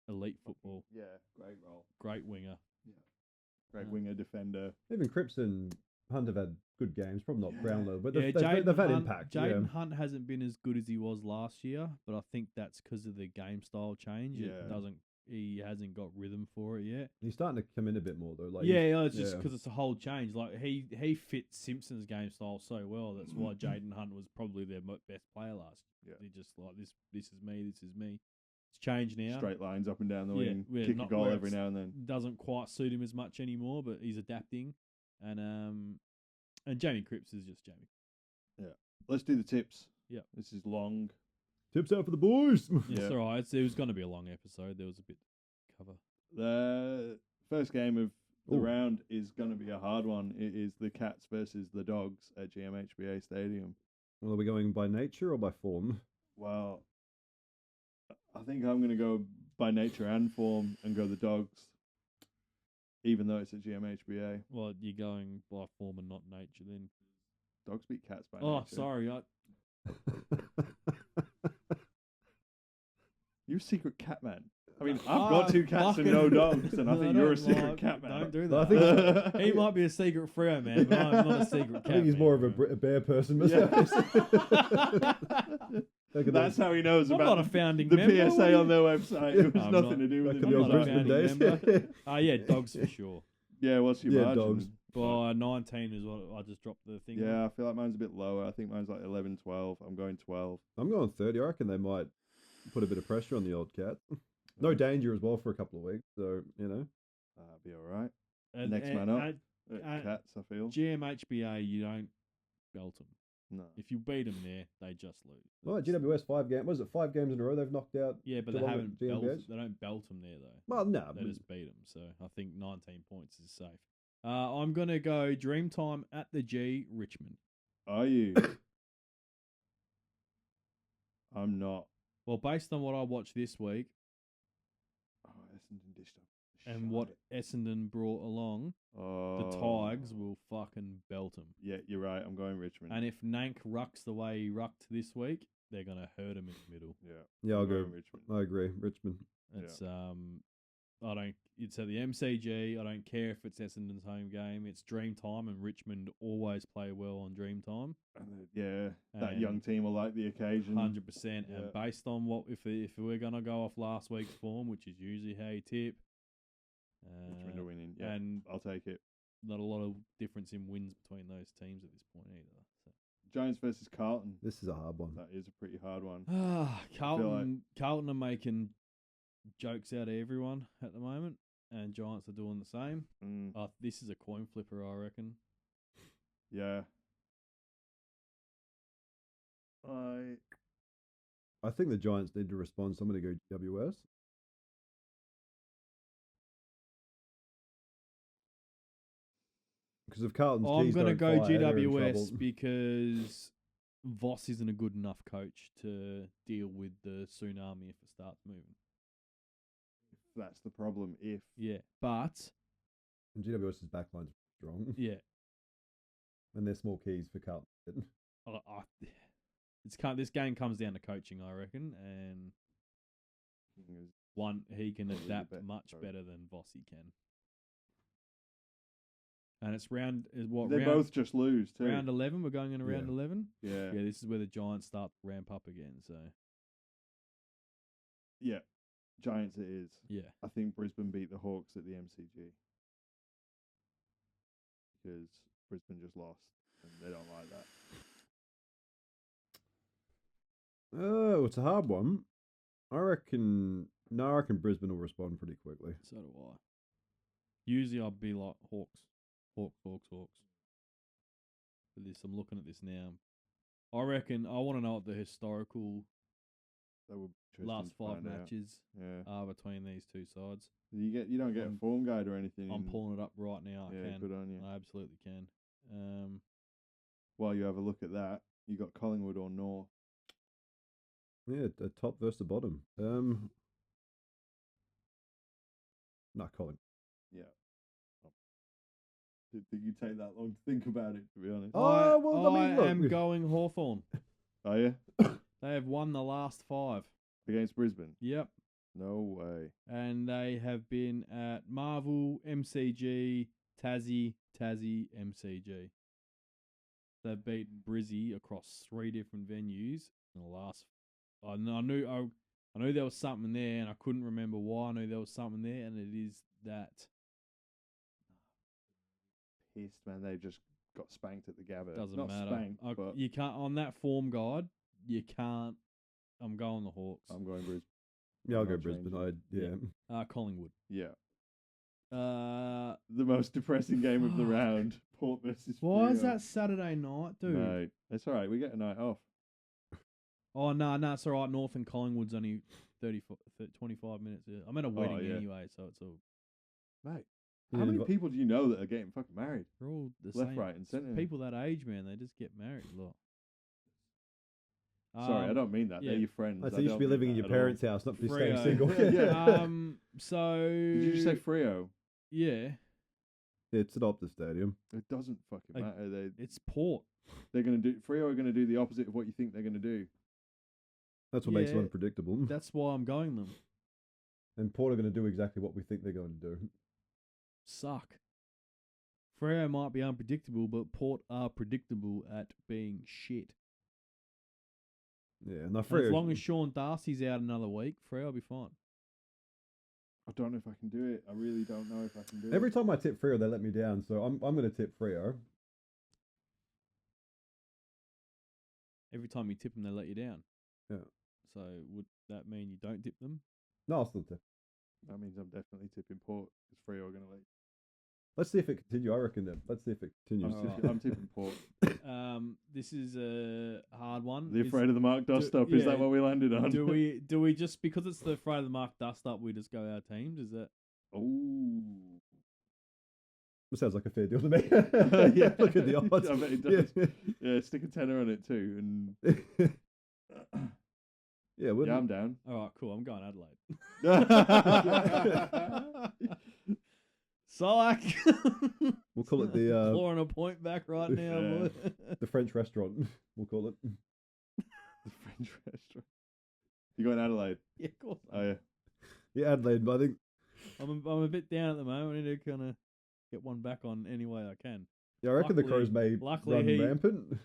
C: elite football.
B: Yeah, great role.
C: Great winger.
B: Yeah. Great winger, defender.
A: Even Cripps and Hunt have had good games. Probably not
B: Yeah.
A: Brownlow, but
C: Yeah,
A: they've had
C: Hunt,
A: impact.
C: Jaden Hunt hasn't been as good as he was last year, but I think that's because of the game style change.
B: Yeah.
C: He hasn't got rhythm for it yet.
A: He's starting to come in a bit more though. Like
C: It's just because it's a whole change. Like he fits Simpson's game style so well. That's why Jaden Hunt was probably their best player last year.
B: Yeah.
C: He just like this. This is me. This is me. It's changed now.
B: Straight lines up and down the
C: Yeah,
B: wing.
C: yeah,
B: Kick a
C: not
B: goal
C: where
B: every
C: it's-
B: now and then.
C: Doesn't quite suit him as much anymore, but he's adapting. And Jamie Cripps is just Jamie.
B: Let's do the tips.
C: Yeah.
B: This is long.
A: tips out for the boys.
C: It's
B: Yeah.
C: all right. It was going to be a long episode. There was a bit to cover.
B: The first game of the
A: Ooh.
B: round is going to be a hard one. It is the Cats versus the Dogs at GMHBA Stadium.
A: Well, are we going by nature or by form?
B: Well, I think I'm going to go by nature and form and go the Dogs, even though it's at GMHBA.
C: Well, you're going by form and not nature then.
B: Dogs beat Cats by
C: Oh,
B: nature.
C: sorry.
B: You're a secret cat man. I mean, I've got 2 cats and
C: fucking-
B: no dogs, and I
C: No,
B: think you're a
C: don't
B: secret
C: lie.
B: cat man.
C: Don't do
A: No, I
C: that.
A: think-
C: He might be a secret Freo man, but I'm not a secret cat.
A: I think he's
C: man,
A: more of a,
C: bro.
A: a bear person
B: Yeah.
A: myself.
B: That's how he knows
C: I'm not a
B: about
C: founding
B: the
C: member.
B: PSA on their website. It was
C: I'm
B: nothing
C: not.
B: to do with
A: Back
B: it.
A: in the
C: I'm
A: old
C: not a
A: Brisbane
C: founding
A: days.
C: member. Yeah, dogs for sure.
B: Yeah, what's your
A: Yeah,
B: margin?
A: Dogs.
C: By 19 is what I just dropped the thing.
B: Yeah, I feel like mine's a bit lower. I think mine's like 11, 12. I'm going 12.
A: I'm going 30. I reckon they might put a bit of pressure on the old cat. No danger as well for a couple of weeks, so you know.
B: Be all right.
C: And-
B: Next
C: and-
B: man up.
C: and
B: Cats, I feel.
C: GMHBA, you don't belt them.
B: No.
C: If you beat them there, they just lose.
A: Well, GWS 5 games. Was it 5 games in a row they've knocked out?
C: Yeah, but they
A: Geelong at
C: haven't belted.
A: GMBH?
C: They don't belt them there though.
A: Well, no.
C: They just beat them. So I think 19 points is safe. I'm gonna go Dreamtime at the G, Richmond.
B: Are you? I'm not.
C: Well, based on what I watched this week
B: Oh, Essendon dished up.
C: and what Essendon brought along,
B: Oh.
C: the Tigers will fucking belt them.
B: Yeah, you're right. I'm going Richmond.
C: And if Nank rucks the way he rucked this week, they're gonna hurt him in the middle.
B: Yeah.
A: Yeah, I'll
B: I'm
A: go.
B: going Richmond.
A: I agree. Richmond.
C: It's I don't. It's at the MCG. I don't care if it's Essendon's home game. It's Dreamtime, and Richmond always play well on Dreamtime.
B: Yeah, that
C: And
B: young team will like the occasion.
C: 100%.
B: Yeah.
C: And based on what, if we're gonna go off last week's form, which is usually how you tip,
B: Richmond are winning. Yeah,
C: and
B: I'll take it.
C: not a lot of difference in wins between those teams at this point either. So.
B: Giants versus Carlton.
A: This is a hard one.
B: That is a pretty hard one.
C: Carlton are making jokes out of everyone at the moment, and Giants are doing the same. This is a coin flipper, I reckon.
B: Yeah.
A: I think the Giants need to respond. So I'm going to go GWS. Because if Carlton's
C: I'm
A: keys
C: going to
A: don't
C: go
A: fire, they're in
C: GWS
A: trouble.
C: because Voss isn't a good enough coach to deal with the tsunami if it starts moving.
B: That's the problem. If
C: Yeah, but
A: And GWS's backline's strong.
C: yeah,
A: And they're small keys for Carlton.
C: this game comes down to coaching, I reckon, and he can
B: Probably the
C: adapt
B: best
C: much
B: coach.
C: better than Vossi can. And it's
B: they
C: round
B: both just lose too.
C: round 11. We're going into round
A: Yeah.
C: 11.
B: Yeah.
C: Yeah, this is where the Giants start to ramp up again. So
B: Yeah. Giants it is.
C: Yeah.
B: I think Brisbane beat the Hawks at the MCG because Brisbane just lost and they don't like that.
A: Oh, it's a hard one. I reckon Brisbane will respond pretty quickly.
C: So do I. Usually I'd be like Hawks. But this, I'm looking at this now. I reckon I want to know what the historical
B: That would be
C: last
B: interesting to
C: 5
B: find out.
C: matches are between these two sides.
B: You don't get a form guide or anything.
C: I'm pulling it up right now.
B: Yeah,
C: I can.
B: good on you.
C: I absolutely can.
B: While you have a look at that, you got Collingwood or North.
A: Yeah, the top versus the bottom. Not Colin.
B: Yeah. Didn't think you'd take that long to think about it, to be honest.
A: Oh, well, I mean, look,
C: I am going Hawthorn.
B: Are you?
C: They have won the last 5.
B: Against Brisbane?
C: Yep.
B: No way.
C: And they have been at Marvel, MCG, Tassie, MCG. They've beaten Brizzy across 3 different venues in the last. I knew there was something there, and I couldn't remember why. I knew there was something there, and it is that.
B: Pissed, man. They just got spanked at the Gabba.
C: Doesn't
B: Not
C: matter.
B: Spanked, but
C: You can't on that form guide. You can't. I'm going the Hawks.
B: I'm going Brisbane.
A: Yeah, I'll
B: I'm
A: go
B: not
A: Brisbane.
B: changing.
C: Collingwood.
B: Yeah.
C: Uh,
B: The most depressing game of the
C: Fuck.
B: round. Port versus
C: why is
B: Freo.
C: that Saturday night, dude?
B: No, it's all right. We get a night off.
C: Oh, no, it's all right. North and Collingwood's only 25 minutes. I'm at a wedding
B: yeah.
C: anyway, so it's all.
B: Mate,
A: Yeah,
B: how many
A: but-
B: people do you know that are getting fucking married?
C: They're all the
B: Left,
C: same.
B: right, and centre.
C: People that age, man, they just get married a lot.
B: Sorry, I don't mean that.
C: yeah.
B: They're your friends.
A: So
B: I
A: you
B: don't
A: should be
B: mean
A: living in
B: that
A: your
B: at all.
A: parents' house, not be staying
C: Freo.
A: single.
B: Yeah.
C: So.
B: Did you just say Freo?
C: Yeah,
A: It's at Optus Stadium.
B: It doesn't fucking
C: Like,
B: matter.
C: it's Port.
B: They're gonna do. Freo are gonna do the opposite of what you think they're gonna do.
A: That's what makes it
C: Yeah.
A: unpredictable.
C: That's why I'm going them.
A: And Port are going to do exactly what we think they're going to do.
C: Suck. Freo might be unpredictable, but Port are predictable at being shit.
A: Yeah, and
C: And as long as Sean Darcy's out another week, Freo will be fine.
B: I don't know if I can do it. I really don't know if I can do
A: every
B: it.
A: time I tip Freo, they let me down. So I'm going to tip Freo.
C: Every time you tip them, they let you down.
A: Yeah.
C: So would that mean you don't tip them?
A: No, I'll still tip.
B: That means I'm definitely tipping Port because Freo are gonna leave.
A: Let's see if it continues. I reckon that. Let's see if it continues.
B: I'm tipping Port.
C: This is a hard one.
B: The afraid of the mark dust up. Is
C: yeah,
B: that what we landed on?
C: Do we just because it's the afraid of the mark dust up, we just go our teams? Is that?
B: Oh.
A: It sounds like a fair deal to me.
B: Yeah.
A: Look at the odds.
B: I bet it does. Yeah, stick a tenner on it too, and
A: Yeah,
B: yeah, I'm down.
C: All right, cool. I'm going Adelaide. Psych.
A: We'll call it the
C: clawing a point back right now.
B: Yeah.
C: Boy.
A: the French restaurant. We'll call it.
B: The French restaurant. You going Adelaide?
C: Yeah, of course.
B: Oh yeah.
A: Yeah, Adelaide. But I think.
C: I'm a bit down at the moment. I need to kind of get one back on any way I can.
A: Yeah, I reckon the
C: Luckily-
A: Crows may
C: luckily
A: run
C: he-
A: rampant.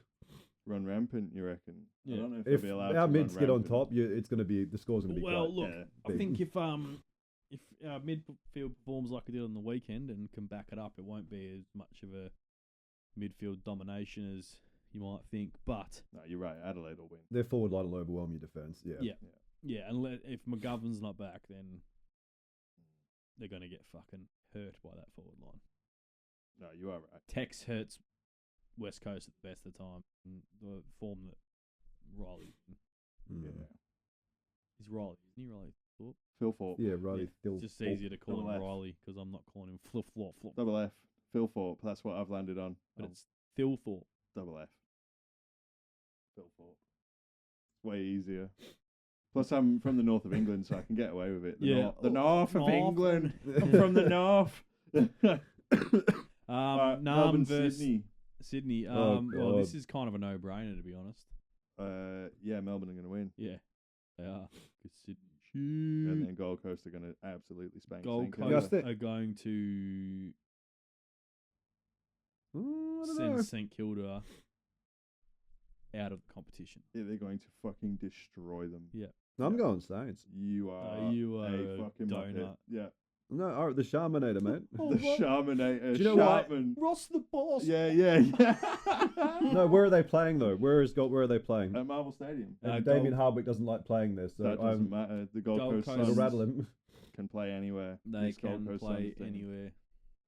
B: Run rampant, you reckon?
C: Yeah.
B: I don't know if,
A: If
B: they'll be allowed
A: our
B: to
A: mids
B: run
A: get on
B: rampant.
A: top, it's going to be the score's going to be
C: Well,
A: quite.
C: look,
B: yeah,
C: I
A: big.
C: think if our midfield performs like it did on the weekend and can back it up, it won't be as much of a midfield domination as you might think. But
B: No, you're right. Adelaide will win.
A: Their forward line will overwhelm your defence. Yeah.
C: yeah, and if McGovern's not back, then they're going to get fucking hurt by that forward line.
B: No, you are right.
C: Tex hurts West Coast at the best of the time. And the form that Riley
A: Mm.
B: Yeah.
C: is Riley, isn't he? Riley Thorpe.
B: Phil Thorpe.
A: Yeah, Riley
C: Yeah,
A: still.
C: It's just easier to call
B: Double
C: him
B: F.
C: Riley because I'm not calling him Fluff Flop Flop.
B: Double F. Phil Thorpe. That's what I've landed on.
C: But it's Phil Thorpe.
B: Double F. Phil Thorpe. It's way easier. Plus, I'm from the north of England, so I can get away with it. The north of
C: North.
B: England. I'm from the north.
C: Melbourne versus
B: Sydney.
C: Sydney.
A: Oh,
C: Well, this
A: God.
C: is kind of a no-brainer, to be honest.
B: Yeah, Melbourne are going to win.
C: Yeah, they are. 'Cause Sydney.
B: And then Gold Coast are going to absolutely spank
C: Gold
B: St.
C: Coast
B: Kilda.
A: Just it.
C: are going to
A: I don't
C: send
A: know.
C: St Kilda out of the competition.
B: Yeah, they're going to fucking destroy them.
C: Yeah.
A: I'm going Saints.
B: You are
C: you are
B: a
C: a
B: fucking
C: donut.
B: muppet. Yeah.
A: No, all right, the Charminator, mate.
B: The Charminator.
A: Do you know what?
B: Sharpman.
C: Ross the boss.
B: Yeah.
A: No, where are they playing though? Where are they playing?
B: At Marvel Stadium.
A: Damien Hardwick doesn't like playing there, so
B: That doesn't matter. The Gold Coast
C: Coast
A: it'll
B: Suns
A: rattle him.
B: can play anywhere.
C: They
B: This Gold
C: can
B: Coast
C: play
B: Suns team.
C: anywhere.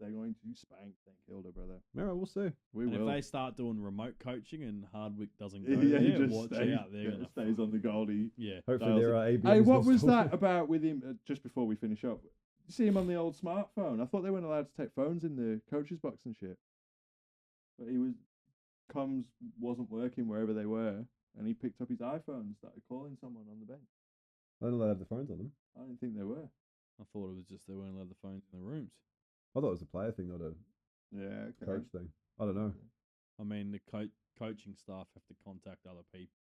B: They're going to spank St Kilda, brother.
A: All right, we'll see.
B: We
C: And
B: will.
C: if they start doing remote coaching and Hardwick doesn't go
B: yeah, he
C: there,
B: just
C: watch
B: stays,
C: out. They're gonna
B: stays on the Goldie.
C: Yeah.
A: Hopefully
B: Dials
A: there
B: it.
A: are ABMs.
B: Hey, what was
A: installed.
B: that about with him? Just before we finish up, you see him on the old smartphone. I thought they weren't allowed to take phones in the coach's box and shit. But comms wasn't working wherever they were, and he picked up his iPhone and started calling someone on the bench.
A: I don't know they have the phones on them.
B: I didn't think they were.
C: I thought it was just they weren't allowed the phones in the rooms.
A: I thought it was a player thing, not a
B: Yeah, okay.
A: coach thing. I don't know.
C: I mean, the coaching staff have to contact other people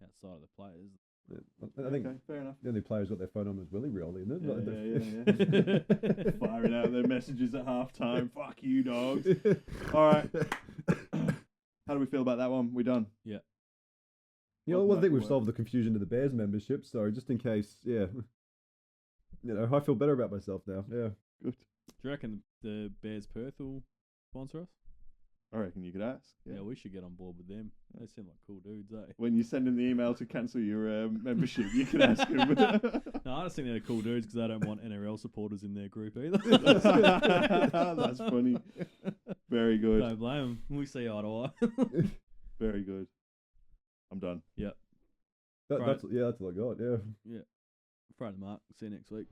C: outside of the players.
A: Yeah. I think
B: Okay, fair enough.
A: the only players got their phone on was Willie Rioli, isn't it?
B: Yeah. Firing out their messages at halftime. Fuck you, dogs. All right. How do we feel about that one? We done?
C: Yeah.
A: You know, I think we've
B: Work.
A: solved the confusion of the Bears membership, so just in case, yeah. You know, I feel better about myself now. Yeah.
B: Good.
C: Do you reckon the Bears Perth will sponsor us?
B: I reckon you could ask.
C: Yeah, we should get on board with them. They seem like cool dudes, eh?
B: When you send them the email to cancel your membership, you can ask them.
C: No, I just think they're cool dudes because they don't want NRL supporters in their group either.
B: That's funny. Very good.
C: Don't blame them. We see eye to eye.
B: Very good. I'm done.
A: That's all I got, yeah.
C: Friday, Mark. See you next week.